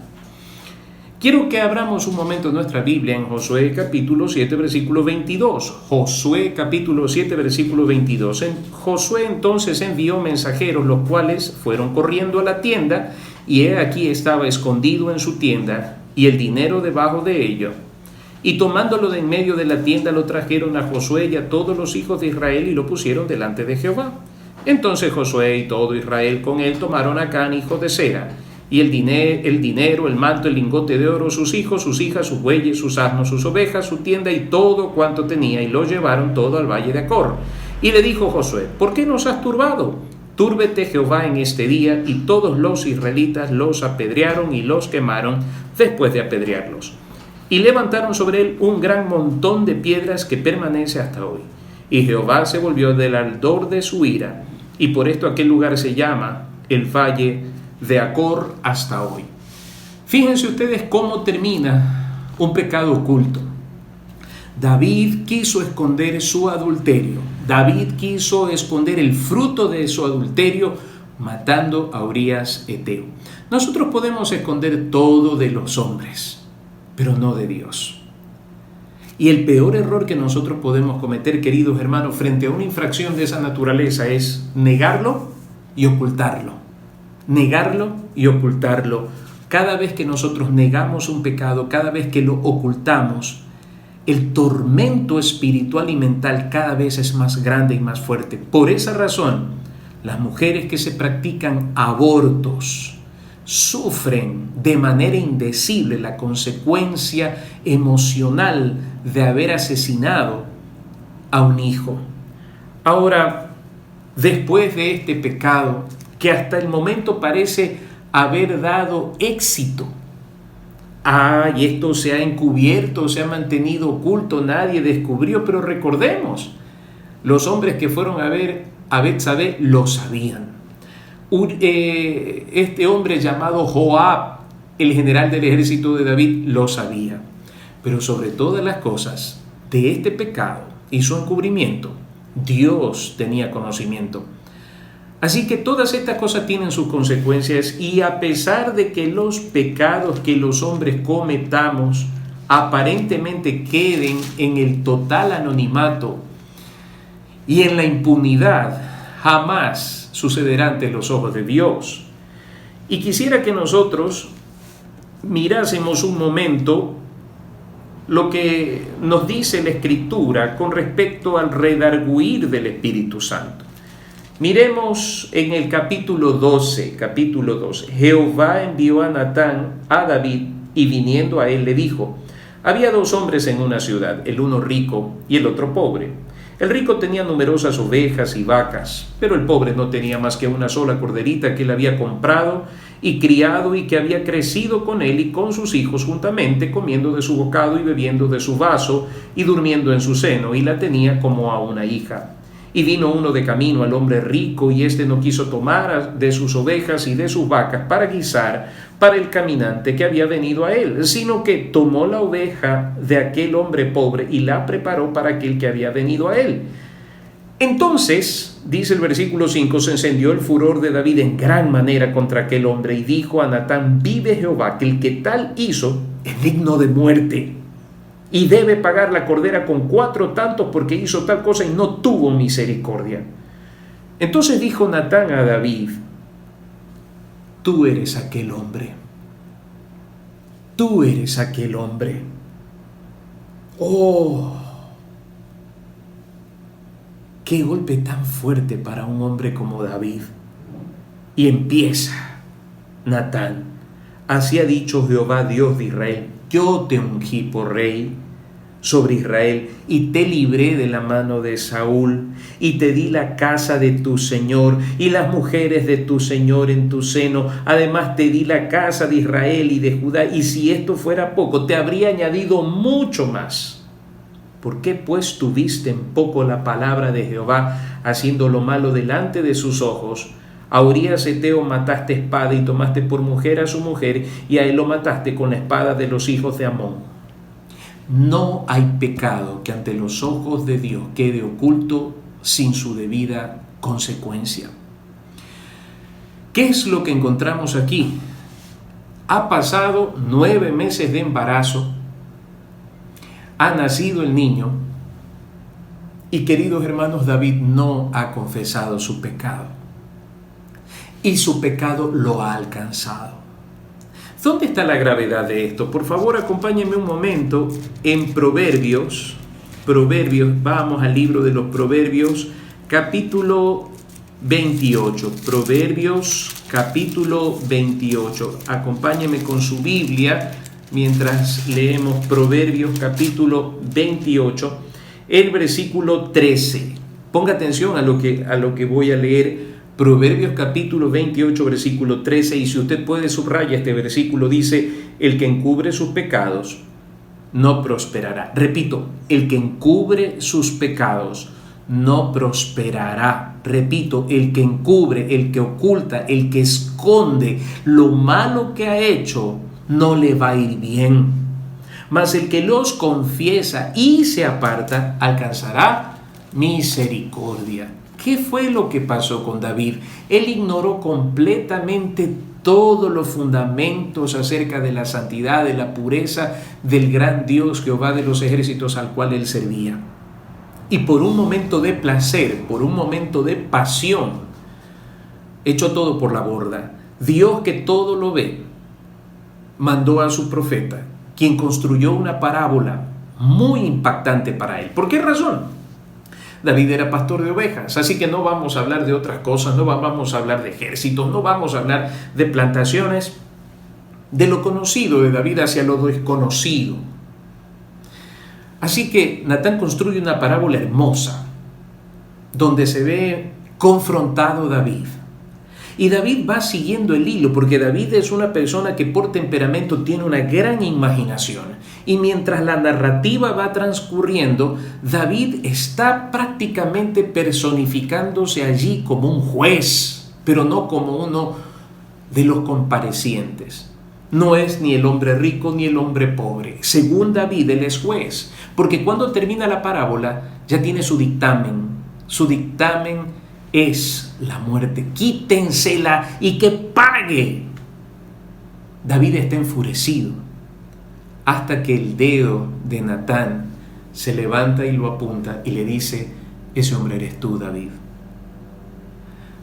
Quiero que abramos un momento nuestra Biblia en Josué capítulo 7 versículo 22. Josué capítulo 7 versículo 22. Josué entonces envió mensajeros, los cuales fueron corriendo a la tienda, y he aquí estaba escondido en su tienda y el dinero debajo de ello. Y tomándolo de en medio de la tienda lo trajeron a Josué y a todos los hijos de Israel y lo pusieron delante de Jehová. Entonces Josué y todo Israel con él tomaron a Acán, hijo de Zera, y el dinero, el manto, el lingote de oro, sus hijos, sus hijas, sus bueyes, sus asnos, sus ovejas, su tienda y todo cuanto tenía, y lo llevaron todo al valle de Acor. Y le dijo Josué: ¿por qué nos has turbado? Túrbete Jehová en este día. Y todos los israelitas los apedrearon y los quemaron después de apedrearlos. Y levantaron sobre él un gran montón de piedras que permanece hasta hoy. Y Jehová se volvió del ardor de su ira, y por esto aquel lugar se llama el valle de Acor hasta hoy. Fíjense ustedes cómo termina un pecado oculto. David quiso esconder su adulterio. David quiso esconder el fruto de su adulterio matando a Urías Eteo. Nosotros podemos esconder todo de los hombres, pero no de Dios. Y el peor error que nosotros podemos cometer, queridos hermanos, frente a una infracción de esa naturaleza es negarlo y ocultarlo. Negarlo y ocultarlo. Cada vez que nosotros negamos un pecado, cada vez que lo ocultamos, el tormento espiritual y mental cada vez es más grande y más fuerte. Por esa razón, las mujeres que se practican abortos sufren de manera indecible la consecuencia emocional de haber asesinado a un hijo. Ahora, después de este pecado, que hasta el momento parece haber dado éxito, y esto se ha encubierto, se ha mantenido oculto, nadie descubrió, pero recordemos, los hombres que fueron a ver a Betsabé lo sabían. Este hombre llamado Joab, el general del ejército de David, lo sabía. Pero sobre todas las cosas, de este pecado y su encubrimiento, Dios tenía conocimiento. Así que todas estas cosas tienen sus consecuencias, y a pesar de que los pecados que los hombres cometamos aparentemente queden en el total anonimato y en la impunidad, jamás sucederá ante los ojos de Dios. Y quisiera que nosotros mirásemos un momento lo que nos dice la Escritura con respecto al redarguir del Espíritu Santo. Miremos en el capítulo 12. Jehová envió a Natán a David, y viniendo a él le dijo: había dos hombres en una ciudad, el uno rico y el otro pobre. El rico tenía numerosas ovejas y vacas, pero el pobre no tenía más que una sola corderita que él había comprado y criado, y que había crecido con él y con sus hijos juntamente, comiendo de su bocado y bebiendo de su vaso y durmiendo en su seno, y la tenía como a una hija. Y vino uno de camino al hombre rico, y éste no quiso tomar de sus ovejas y de sus vacas para guisar para el caminante que había venido a él, sino que tomó la oveja de aquel hombre pobre y la preparó para aquel que había venido a él. Entonces, dice el versículo 5, se encendió el furor de David en gran manera contra aquel hombre, y dijo a Natán: vive Jehová, que el que tal hizo es digno de muerte, y debe pagar la cordera con 4 tantos, porque hizo tal cosa y no tuvo misericordia. Entonces dijo Natán a David: tú eres aquel hombre. Tú eres aquel hombre. ¡Oh! ¡Qué golpe tan fuerte para un hombre como David! Y empieza Natán: así ha dicho Jehová, Dios de Israel: yo te ungí por rey sobre Israel, y te libré de la mano de Saúl, y te di la casa de tu señor y las mujeres de tu señor en tu seno. Además te di la casa de Israel y de Judá, y si esto fuera poco, te habría añadido mucho más. ¿Por qué pues tuviste en poco la palabra de Jehová, haciendo lo malo delante de sus ojos? A Urías Heteo mataste espada, y tomaste por mujer a su mujer, y a él lo mataste con la espada de los hijos de Amón. No hay pecado que ante los ojos de Dios quede oculto sin su debida consecuencia. ¿Qué es lo que encontramos aquí? Ha pasado 9 meses de embarazo, ha nacido el niño, y queridos hermanos, David no ha confesado su pecado, y su pecado lo ha alcanzado. ¿Dónde está la gravedad de esto? Por favor, acompáñenme un momento en Proverbios, vamos al libro de los Proverbios, capítulo 28. Proverbios, capítulo 28. Acompáñenme con su Biblia mientras leemos Proverbios, capítulo 28, el versículo 13. Ponga atención a lo que voy a leer. Proverbios capítulo 28, versículo 13, y si usted puede subraya este versículo, dice: el que encubre sus pecados no prosperará. Repito, el que encubre sus pecados no prosperará. Repito, el que encubre, el que oculta, el que esconde lo malo que ha hecho, no le va a ir bien. Mas el que los confiesa y se aparta, alcanzará misericordia. ¿Qué fue lo que pasó con David? Él ignoró completamente todos los fundamentos acerca de la santidad, de la pureza del gran Dios Jehová de los ejércitos al cual él servía. Y por un momento de placer, por un momento de pasión, echó todo por la borda. Dios, que todo lo ve, mandó a su profeta, quien construyó una parábola muy impactante para él. ¿Por qué razón? David era pastor de ovejas, así que no vamos a hablar de otras cosas, no vamos a hablar de ejércitos, no vamos a hablar de plantaciones, de lo conocido de David hacia lo desconocido. Así que Natán construye una parábola hermosa, donde se ve confrontado David. Y David va siguiendo el hilo, porque David es una persona que por temperamento tiene una gran imaginación. Y mientras la narrativa va transcurriendo, David está prácticamente personificándose allí como un juez, pero no como uno de los comparecientes. No es ni el hombre rico ni el hombre pobre. Según David, él es juez, porque cuando termina la parábola ya tiene su dictamen. Su dictamen es la muerte. Quítensela y que pague. David está enfurecido hasta que el dedo de Natán se levanta y lo apunta y le dice: ese hombre eres tú, David.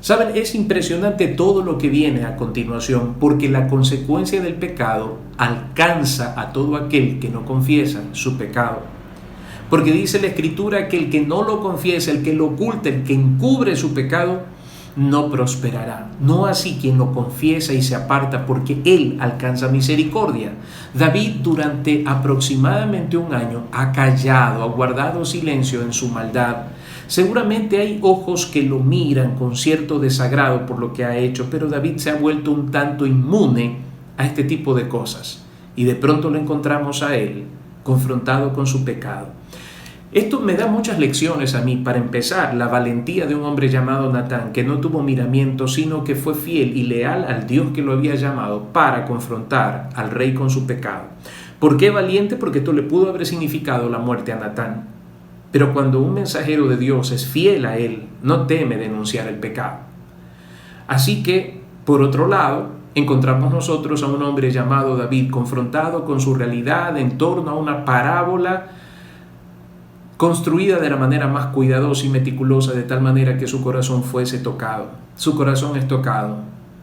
Saben, es impresionante todo lo que viene a continuación, porque la consecuencia del pecado alcanza a todo aquel que no confiesa su pecado. Porque dice la Escritura que el que no lo confiesa, el que lo oculta, el que encubre su pecado, no prosperará. No así quien lo confiesa y se aparta, porque él alcanza misericordia. David durante aproximadamente un año ha callado, ha guardado silencio en su maldad. Seguramente hay ojos que lo miran con cierto desagrado por lo que ha hecho, pero David se ha vuelto un tanto inmune a este tipo de cosas. Y de pronto lo encontramos a él confrontado con su pecado. Esto me da muchas lecciones a mí. Para empezar, la valentía de un hombre llamado Natán, que no tuvo miramiento, sino que fue fiel y leal al Dios que lo había llamado para confrontar al rey con su pecado. ¿Por qué valiente? Porque esto le pudo haber significado la muerte a Natán. Pero cuando un mensajero de Dios es fiel a él, no teme denunciar el pecado. Así que, por otro lado, encontramos nosotros a un hombre llamado David, confrontado con su realidad en torno a una parábola construida de la manera más cuidadosa y meticulosa, de tal manera que su corazón fuese tocado. Su corazón es tocado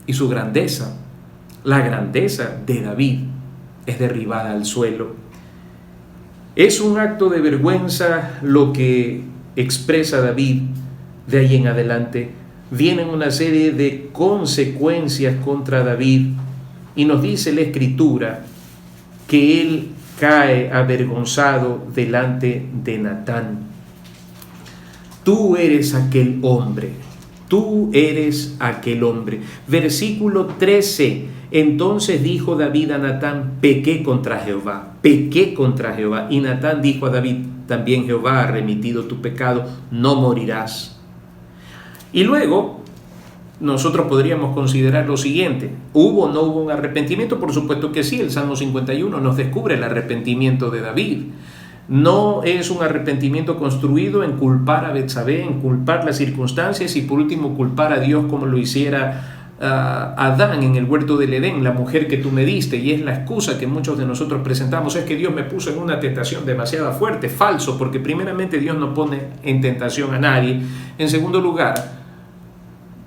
y su grandeza, la grandeza de David, es derribada al suelo. Es un acto de vergüenza lo que expresa David. De ahí en adelante vienen una serie de consecuencias contra David, y nos dice la Escritura que él cae avergonzado delante de Natán. Tú eres aquel hombre. Tú eres aquel hombre. Versículo 13. Entonces dijo David a Natán: pequé contra Jehová. Pequé contra Jehová. Y Natán dijo a David: también Jehová ha remitido tu pecado, no morirás. Y luego nosotros podríamos considerar lo siguiente: ¿hubo o no hubo un arrepentimiento? Por supuesto que sí. El Salmo 51 nos descubre el arrepentimiento de David. No es un arrepentimiento construido en culpar a Betsabé, en culpar las circunstancias y por último culpar a Dios, como lo hiciera Adán en el huerto del Edén: la mujer que tú me diste. Y es la excusa que muchos de nosotros presentamos: es que Dios me puso en una tentación demasiado fuerte. Falso, porque primeramente Dios no pone en tentación a nadie. En segundo lugar,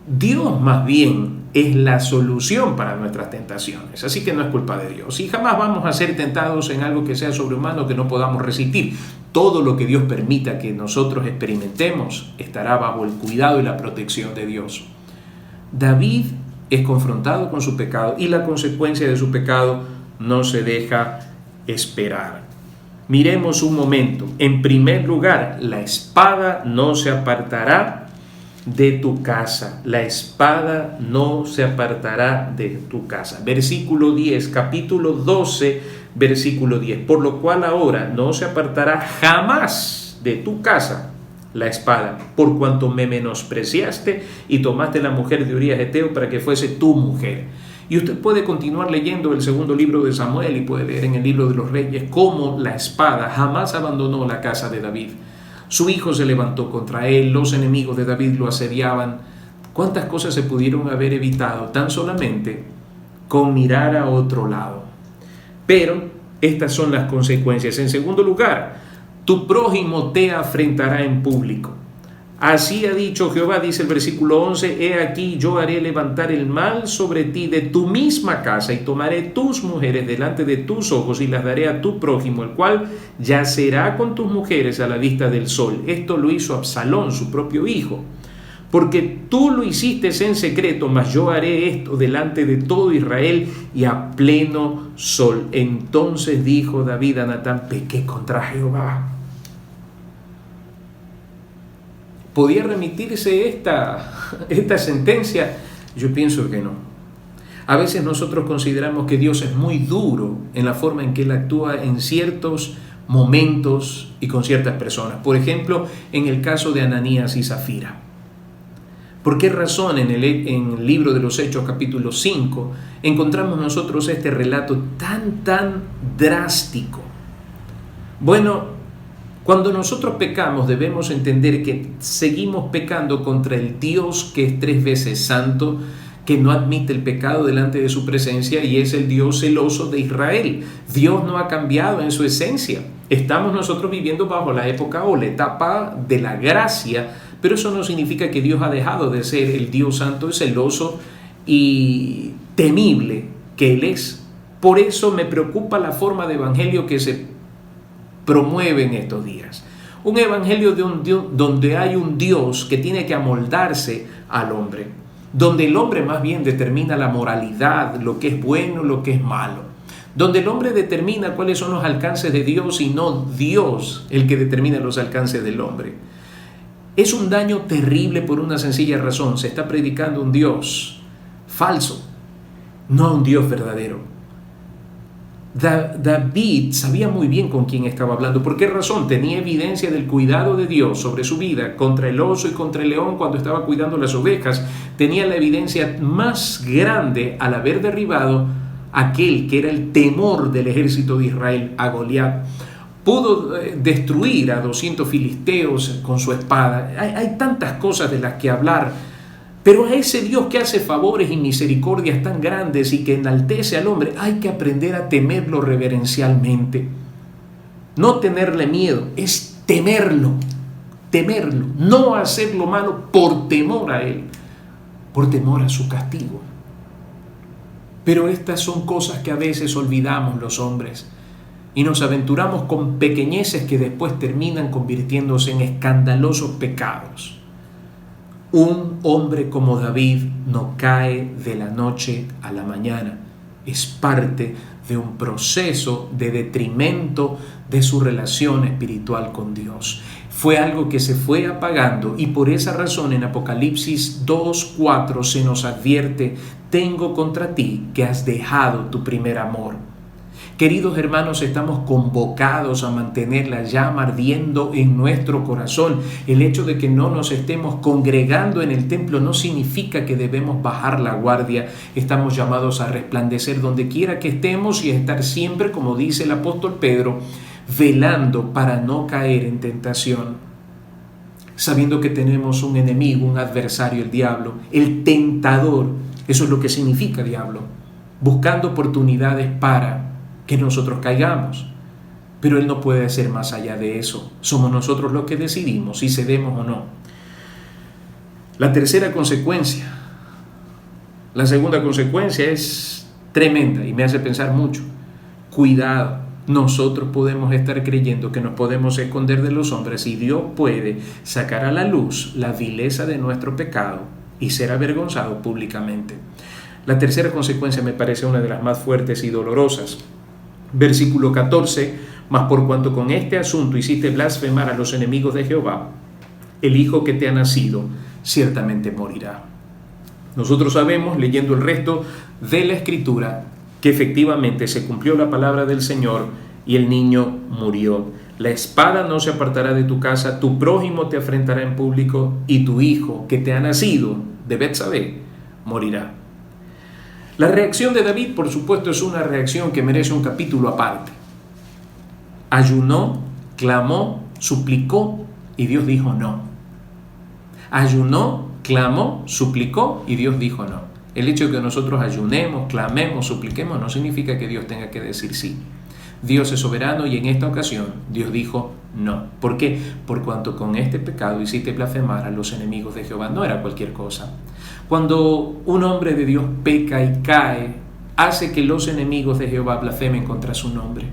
Dios más bien es la solución para nuestras tentaciones. Así que no es culpa de Dios. Y jamás vamos a ser tentados en algo que sea sobrehumano, que no podamos resistir. Todo lo que Dios permita que nosotros experimentemos estará bajo el cuidado y la protección de Dios. David es confrontado con su pecado, y la consecuencia de su pecado no se deja esperar. Miremos un momento. En primer lugar, la espada no se apartará de tu casa. La espada no se apartará de tu casa. Versículo 10, capítulo 12, versículo 10. Por lo cual ahora no se apartará jamás de tu casa la espada, por cuanto me menospreciaste y tomaste la mujer de Urías Heteo para que fuese tu mujer. Y usted puede continuar leyendo el segundo libro de Samuel y puede leer en el libro de los Reyes cómo la espada jamás abandonó la casa de David. Su hijo se levantó contra él, los enemigos de David lo asediaban. ¿Cuántas cosas se pudieron haber evitado tan solamente con mirar a otro lado? Pero estas son las consecuencias. En segundo lugar, tu prójimo te afrentará en público. Así ha dicho Jehová, dice el versículo 11, he aquí yo haré levantar el mal sobre ti de tu misma casa y tomaré tus mujeres delante de tus ojos y las daré a tu prójimo, el cual yacerá con tus mujeres a la vista del sol. Esto lo hizo Absalón, su propio hijo. Porque tú lo hiciste en secreto, mas yo haré esto delante de todo Israel y a pleno sol. Entonces dijo David a Natán, pequé contra Jehová. ¿Podía remitirse esta sentencia? Yo pienso que no. A veces nosotros consideramos que Dios es muy duro en la forma en que Él actúa en ciertos momentos y con ciertas personas. Por ejemplo, en el caso de Ananías y Zafira. ¿Por qué razón en el libro de los Hechos capítulo 5 encontramos nosotros este relato tan drástico? Bueno, cuando nosotros pecamos debemos entender que seguimos pecando contra el Dios que es 3 veces santo, que no admite el pecado delante de su presencia y es el Dios celoso de Israel. Dios no ha cambiado en su esencia. Estamos nosotros viviendo bajo la época o la etapa de la gracia, pero eso no significa que Dios ha dejado de ser el Dios santo, celoso y temible que Él es. Por eso me preocupa la forma de evangelio que se promueve en estos días. Un evangelio donde hay un Dios que tiene que amoldarse al hombre, donde el hombre más bien determina la moralidad, lo que es bueno, lo que es malo, donde el hombre determina cuáles son los alcances de Dios y no Dios el que determina los alcances del hombre. Es un daño terrible por una sencilla razón: se está predicando un Dios falso, no un Dios verdadero. David sabía muy bien con quién estaba hablando. ¿Por qué razón? Tenía evidencia del cuidado de Dios sobre su vida contra el oso y contra el león cuando estaba cuidando las ovejas. Tenía la evidencia más grande al haber derribado aquel que era el temor del ejército de Israel, a Goliat. Pudo destruir a 200 filisteos con su espada. Hay tantas cosas de las que hablar. Pero a ese Dios que hace favores y misericordias tan grandes y que enaltece al hombre, hay que aprender a temerlo reverencialmente. No tenerle miedo, es temerlo, no hacer lo malo por temor a Él, por temor a su castigo. Pero estas son cosas que a veces olvidamos los hombres y nos aventuramos con pequeñeces que después terminan convirtiéndose en escandalosos pecados. Un hombre como David no cae de la noche a la mañana. Es parte de un proceso de detrimento de su relación espiritual con Dios. Fue algo que se fue apagando y por esa razón en Apocalipsis 2:4 se nos advierte: tengo contra ti que has dejado tu primer amor. Queridos hermanos, estamos convocados a mantener la llama ardiendo en nuestro corazón. El hecho de que no nos estemos congregando en el templo no significa que debemos bajar la guardia. Estamos llamados a resplandecer donde quiera que estemos y a estar siempre, como dice el apóstol Pedro, velando para no caer en tentación. Sabiendo que tenemos un enemigo, un adversario, el diablo, el tentador. Eso es lo que significa diablo. Buscando oportunidades para que nosotros caigamos, pero Él no puede hacer más allá de eso. Somos nosotros los que decidimos si cedemos o no. La tercera consecuencia, la segunda consecuencia es tremenda y me hace pensar mucho. Cuidado, nosotros podemos estar creyendo que nos podemos esconder de los hombres y Dios puede sacar a la luz la vileza de nuestro pecado y ser avergonzado públicamente. La tercera consecuencia me parece una de las más fuertes y dolorosas. Versículo 14, mas por cuanto con este asunto hiciste blasfemar a los enemigos de Jehová, el hijo que te ha nacido ciertamente morirá. Nosotros sabemos, leyendo el resto de la Escritura, que efectivamente se cumplió la palabra del Señor y el niño murió. La espada no se apartará de tu casa, tu prójimo te afrentará en público y tu hijo que te ha nacido de Betsabé morirá. La reacción de David, por supuesto, es una reacción que merece un capítulo aparte. Ayunó, clamó, suplicó y Dios dijo no. Ayunó, clamó, suplicó y Dios dijo no. El hecho de que nosotros ayunemos, clamemos, supliquemos no significa que Dios tenga que decir sí. Dios es soberano y en esta ocasión Dios dijo No. ¿Por qué? Por cuanto con este pecado hiciste blasfemar a los enemigos de Jehová. No era cualquier cosa. Cuando un hombre de Dios peca y cae, hace que los enemigos de Jehová blasfemen contra su nombre.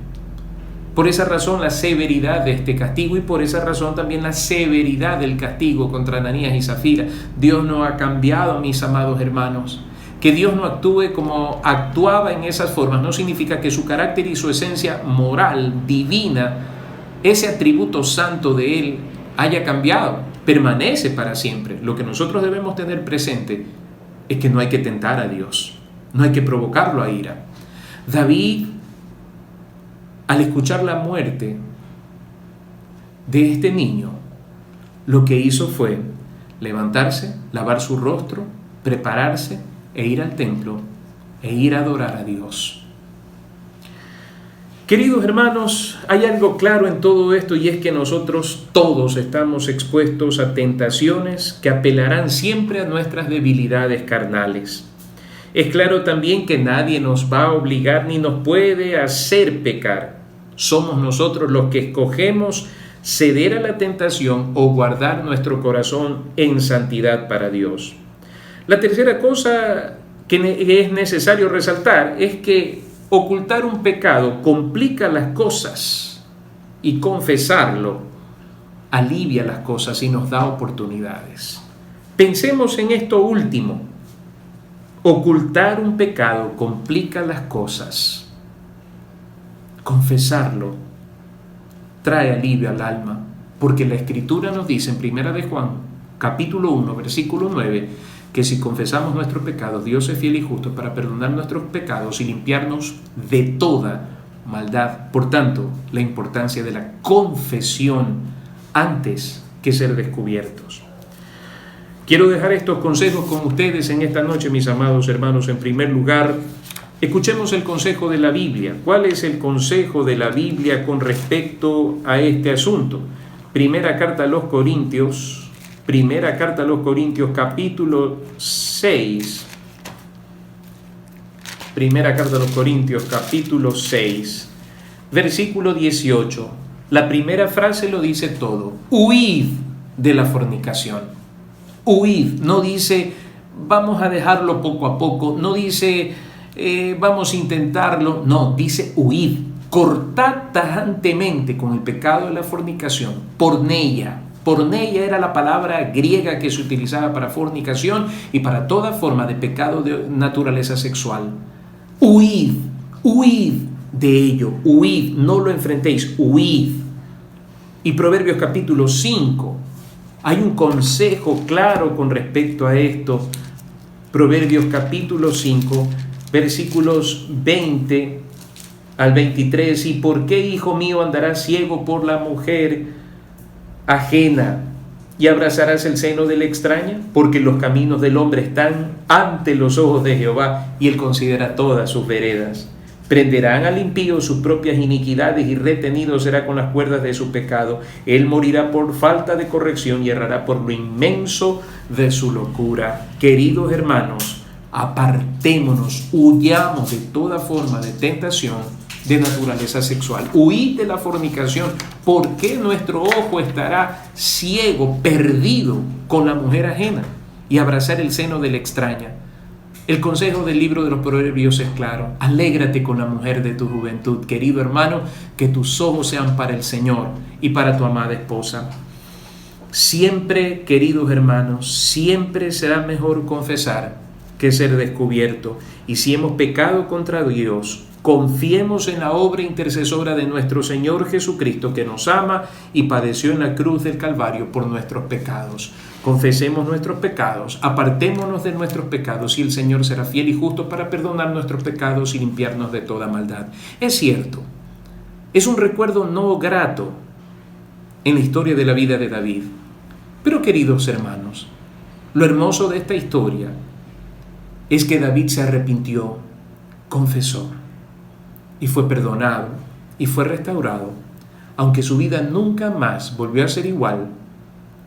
Por esa razón la severidad de este castigo, y por esa razón también la severidad del castigo contra Ananías y Zafira. Dios no ha cambiado, mis amados hermanos. Que Dios no actúe como actuaba en esas formas no significa que su carácter y su esencia moral, divina, ese atributo santo de Él haya cambiado. Permanece para siempre. Lo que nosotros debemos tener presente es que no hay que tentar a Dios, no hay que provocarlo a ira. David, al escuchar la muerte de este niño, lo que hizo fue levantarse, lavar su rostro, prepararse e ir al templo e ir a adorar a Dios. Queridos hermanos, hay algo claro en todo esto, y es que nosotros todos estamos expuestos a tentaciones que apelarán siempre a nuestras debilidades carnales. Es claro también que nadie nos va a obligar ni nos puede hacer pecar. Somos nosotros los que escogemos ceder a la tentación o guardar nuestro corazón en santidad para Dios. La tercera cosa que es necesario resaltar es que ocultar un pecado complica las cosas y confesarlo alivia las cosas y nos da oportunidades. Pensemos en esto último. Ocultar un pecado complica las cosas. Confesarlo trae alivio al alma, porque la Escritura nos dice en 1 de Juan, capítulo 1, versículo 9, que si confesamos nuestros pecados, Dios es fiel y justo para perdonar nuestros pecados y limpiarnos de toda maldad. Por tanto, la importancia de la confesión antes que ser descubiertos. Quiero dejar estos consejos con ustedes en esta noche, mis amados hermanos. En primer lugar, escuchemos el consejo de la Biblia. ¿Cuál es el consejo de la Biblia con respecto a este asunto? Primera carta a los Corintios, capítulo 6. Primera carta a los Corintios, capítulo 6, versículo 18. La primera frase lo dice todo. Huid de la fornicación. Huid. No dice vamos a dejarlo poco a poco. No dice vamos a intentarlo. No, dice huid. Cortad tajantemente con el pecado de la fornicación. Porneia. Porneia era la palabra griega que se utilizaba para fornicación y para toda forma de pecado de naturaleza sexual. Huid de ello, huid, no lo enfrentéis, huid. Y Proverbios capítulo 5, hay un consejo claro con respecto a esto. Proverbios capítulo 5, versículos 20 al 23. ¿Y por qué, hijo mío, andarás ciego por la mujer ajena y abrazarás el seno de la extraña? Porque los caminos del hombre están ante los ojos de Jehová, y él considera todas sus veredas. Prenderán al impío sus propias iniquidades, y retenido será con las cuerdas de su pecado. Él morirá por falta de corrección y errará por lo inmenso de su locura. Queridos hermanos, apartémonos, huyamos de toda forma de tentación de naturaleza sexual. Huid de la fornicación. ¿Por qué nuestro ojo estará ciego, perdido con la mujer ajena y abrazar el seno de la extraña? El consejo del libro de los Proverbios es claro. Alégrate con la mujer de tu juventud. Querido hermano, que tus ojos sean para el Señor y para tu amada esposa. Siempre, queridos hermanos, siempre será mejor confesar que ser descubierto. Y si hemos pecado contra Dios, confiemos en la obra intercesora de nuestro Señor Jesucristo, que nos ama y padeció en la cruz del Calvario por nuestros pecados. Confesemos nuestros pecados, apartémonos de nuestros pecados, y el Señor será fiel y justo para perdonar nuestros pecados y limpiarnos de toda maldad. Es cierto, es un recuerdo no grato en la historia de la vida de David. Pero, queridos hermanos, lo hermoso de esta historia es que David se arrepintió, confesó, y fue perdonado, y fue restaurado. Aunque su vida nunca más volvió a ser igual,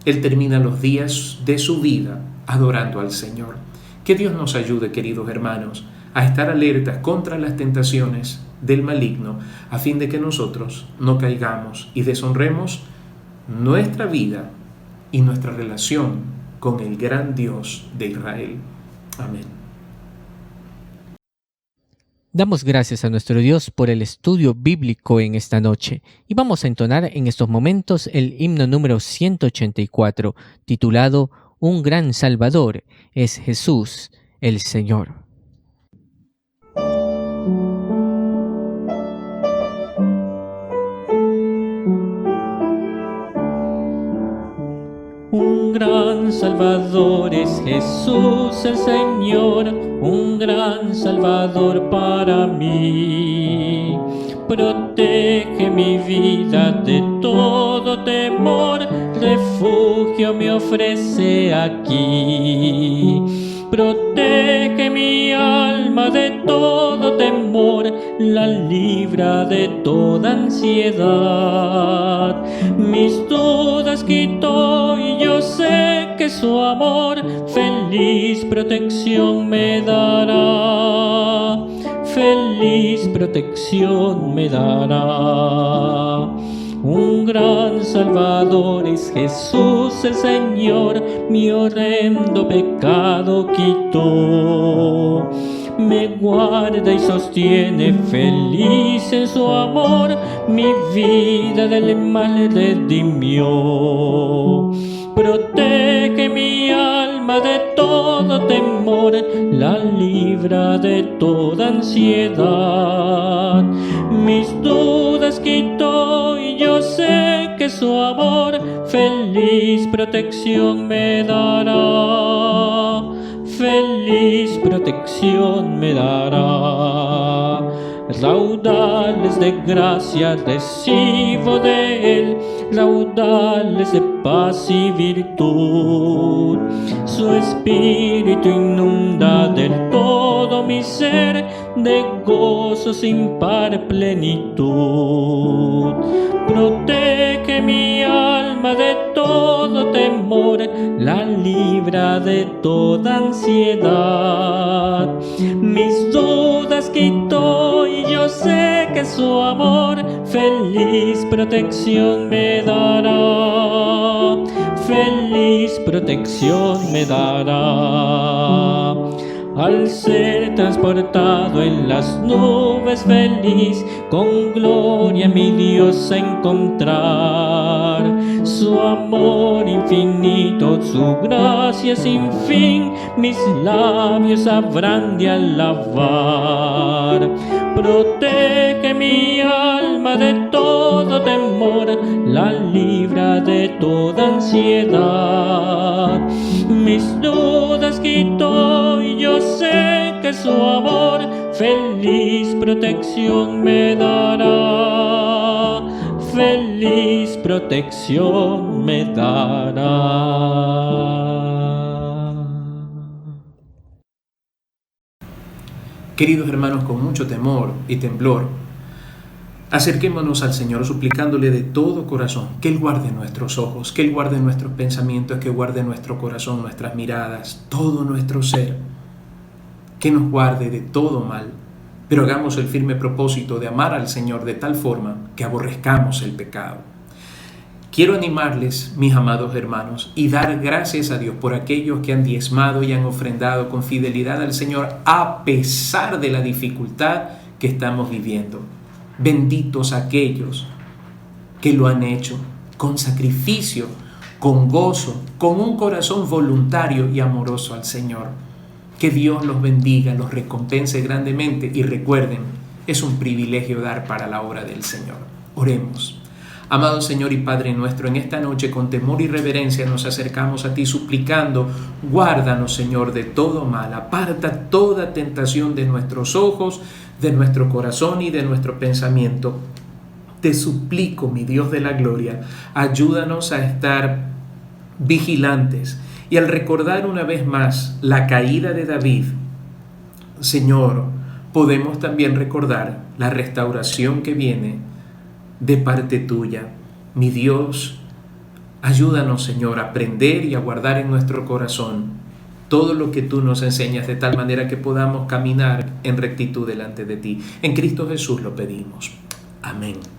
él termina los días de su vida adorando al Señor. Que Dios nos ayude, queridos hermanos, a estar alertas contra las tentaciones del maligno, a fin de que nosotros no caigamos y deshonremos nuestra vida y nuestra relación con el gran Dios de Israel. Amén. Damos gracias a nuestro Dios por el estudio bíblico en esta noche y vamos a entonar en estos momentos el himno número 184, titulado Un gran Salvador es Jesús el Señor. Un gran Salvador es Jesús el Señor, un gran Salvador para mí. Protege mi vida de todo temor, refugio me ofrece aquí. Protege mi alma de todo temor, la libra de toda ansiedad. Mis dudas quitó y yo sé que su amor feliz protección me dará. Feliz protección me dará. Un gran Salvador es Jesús el Señor, mi horrendo pecado quitó. Me guarda y sostiene feliz en su amor, mi vida del mal redimió. Protege mi alma de todo temor, la libra de toda ansiedad. Mis dudas quitó y yo sé que su amor feliz protección me dará. Feliz protección me dará. Raudales de gracia recibo de Él, raudales de paz y virtud. Su espíritu inunda del todo mi ser, de gozo sin par plenitud. Protege mi alma de todo temor, la libra de toda ansiedad. Mis dudas quitó y yo sé que su amor feliz protección me dará. Feliz protección me dará. Al ser transportado en las nubes feliz, con gloria mi Dios a encontrar. Su amor infinito, su gracia sin fin, mis labios habrán de alabar. Protege mi alma de todo temor, la libra de toda ansiedad. Mis dudas quitó y yo sé que su amor feliz protección me dará. Feliz protección me dará. Queridos hermanos, con mucho temor y temblor, acerquémonos al Señor suplicándole de todo corazón que Él guarde nuestros ojos, que Él guarde nuestros pensamientos, que guarde nuestro corazón, nuestras miradas, todo nuestro ser, que nos guarde de todo mal, pero hagamos el firme propósito de amar al Señor de tal forma que aborrezcamos el pecado. Quiero animarles, mis amados hermanos, y dar gracias a Dios por aquellos que han diezmado y han ofrendado con fidelidad al Señor a pesar de la dificultad que estamos viviendo. Benditos aquellos que lo han hecho con sacrificio, con gozo, con un corazón voluntario y amoroso al Señor. Que Dios los bendiga, los recompense grandemente y recuerden, es un privilegio dar para la obra del Señor. Oremos. Amado Señor y Padre nuestro, en esta noche con temor y reverencia nos acercamos a ti suplicando, guárdanos Señor de todo mal, aparta toda tentación de nuestros ojos, de nuestro corazón y de nuestro pensamiento. Te suplico, mi Dios de la gloria, ayúdanos a estar vigilantes y al recordar una vez más la caída de David, Señor, podemos también recordar la restauración que viene de parte tuya. Mi Dios, ayúdanos, Señor, a aprender y a guardar en nuestro corazón todo lo que tú nos enseñas, de tal manera que podamos caminar en rectitud delante de ti. En Cristo Jesús lo pedimos. Amén.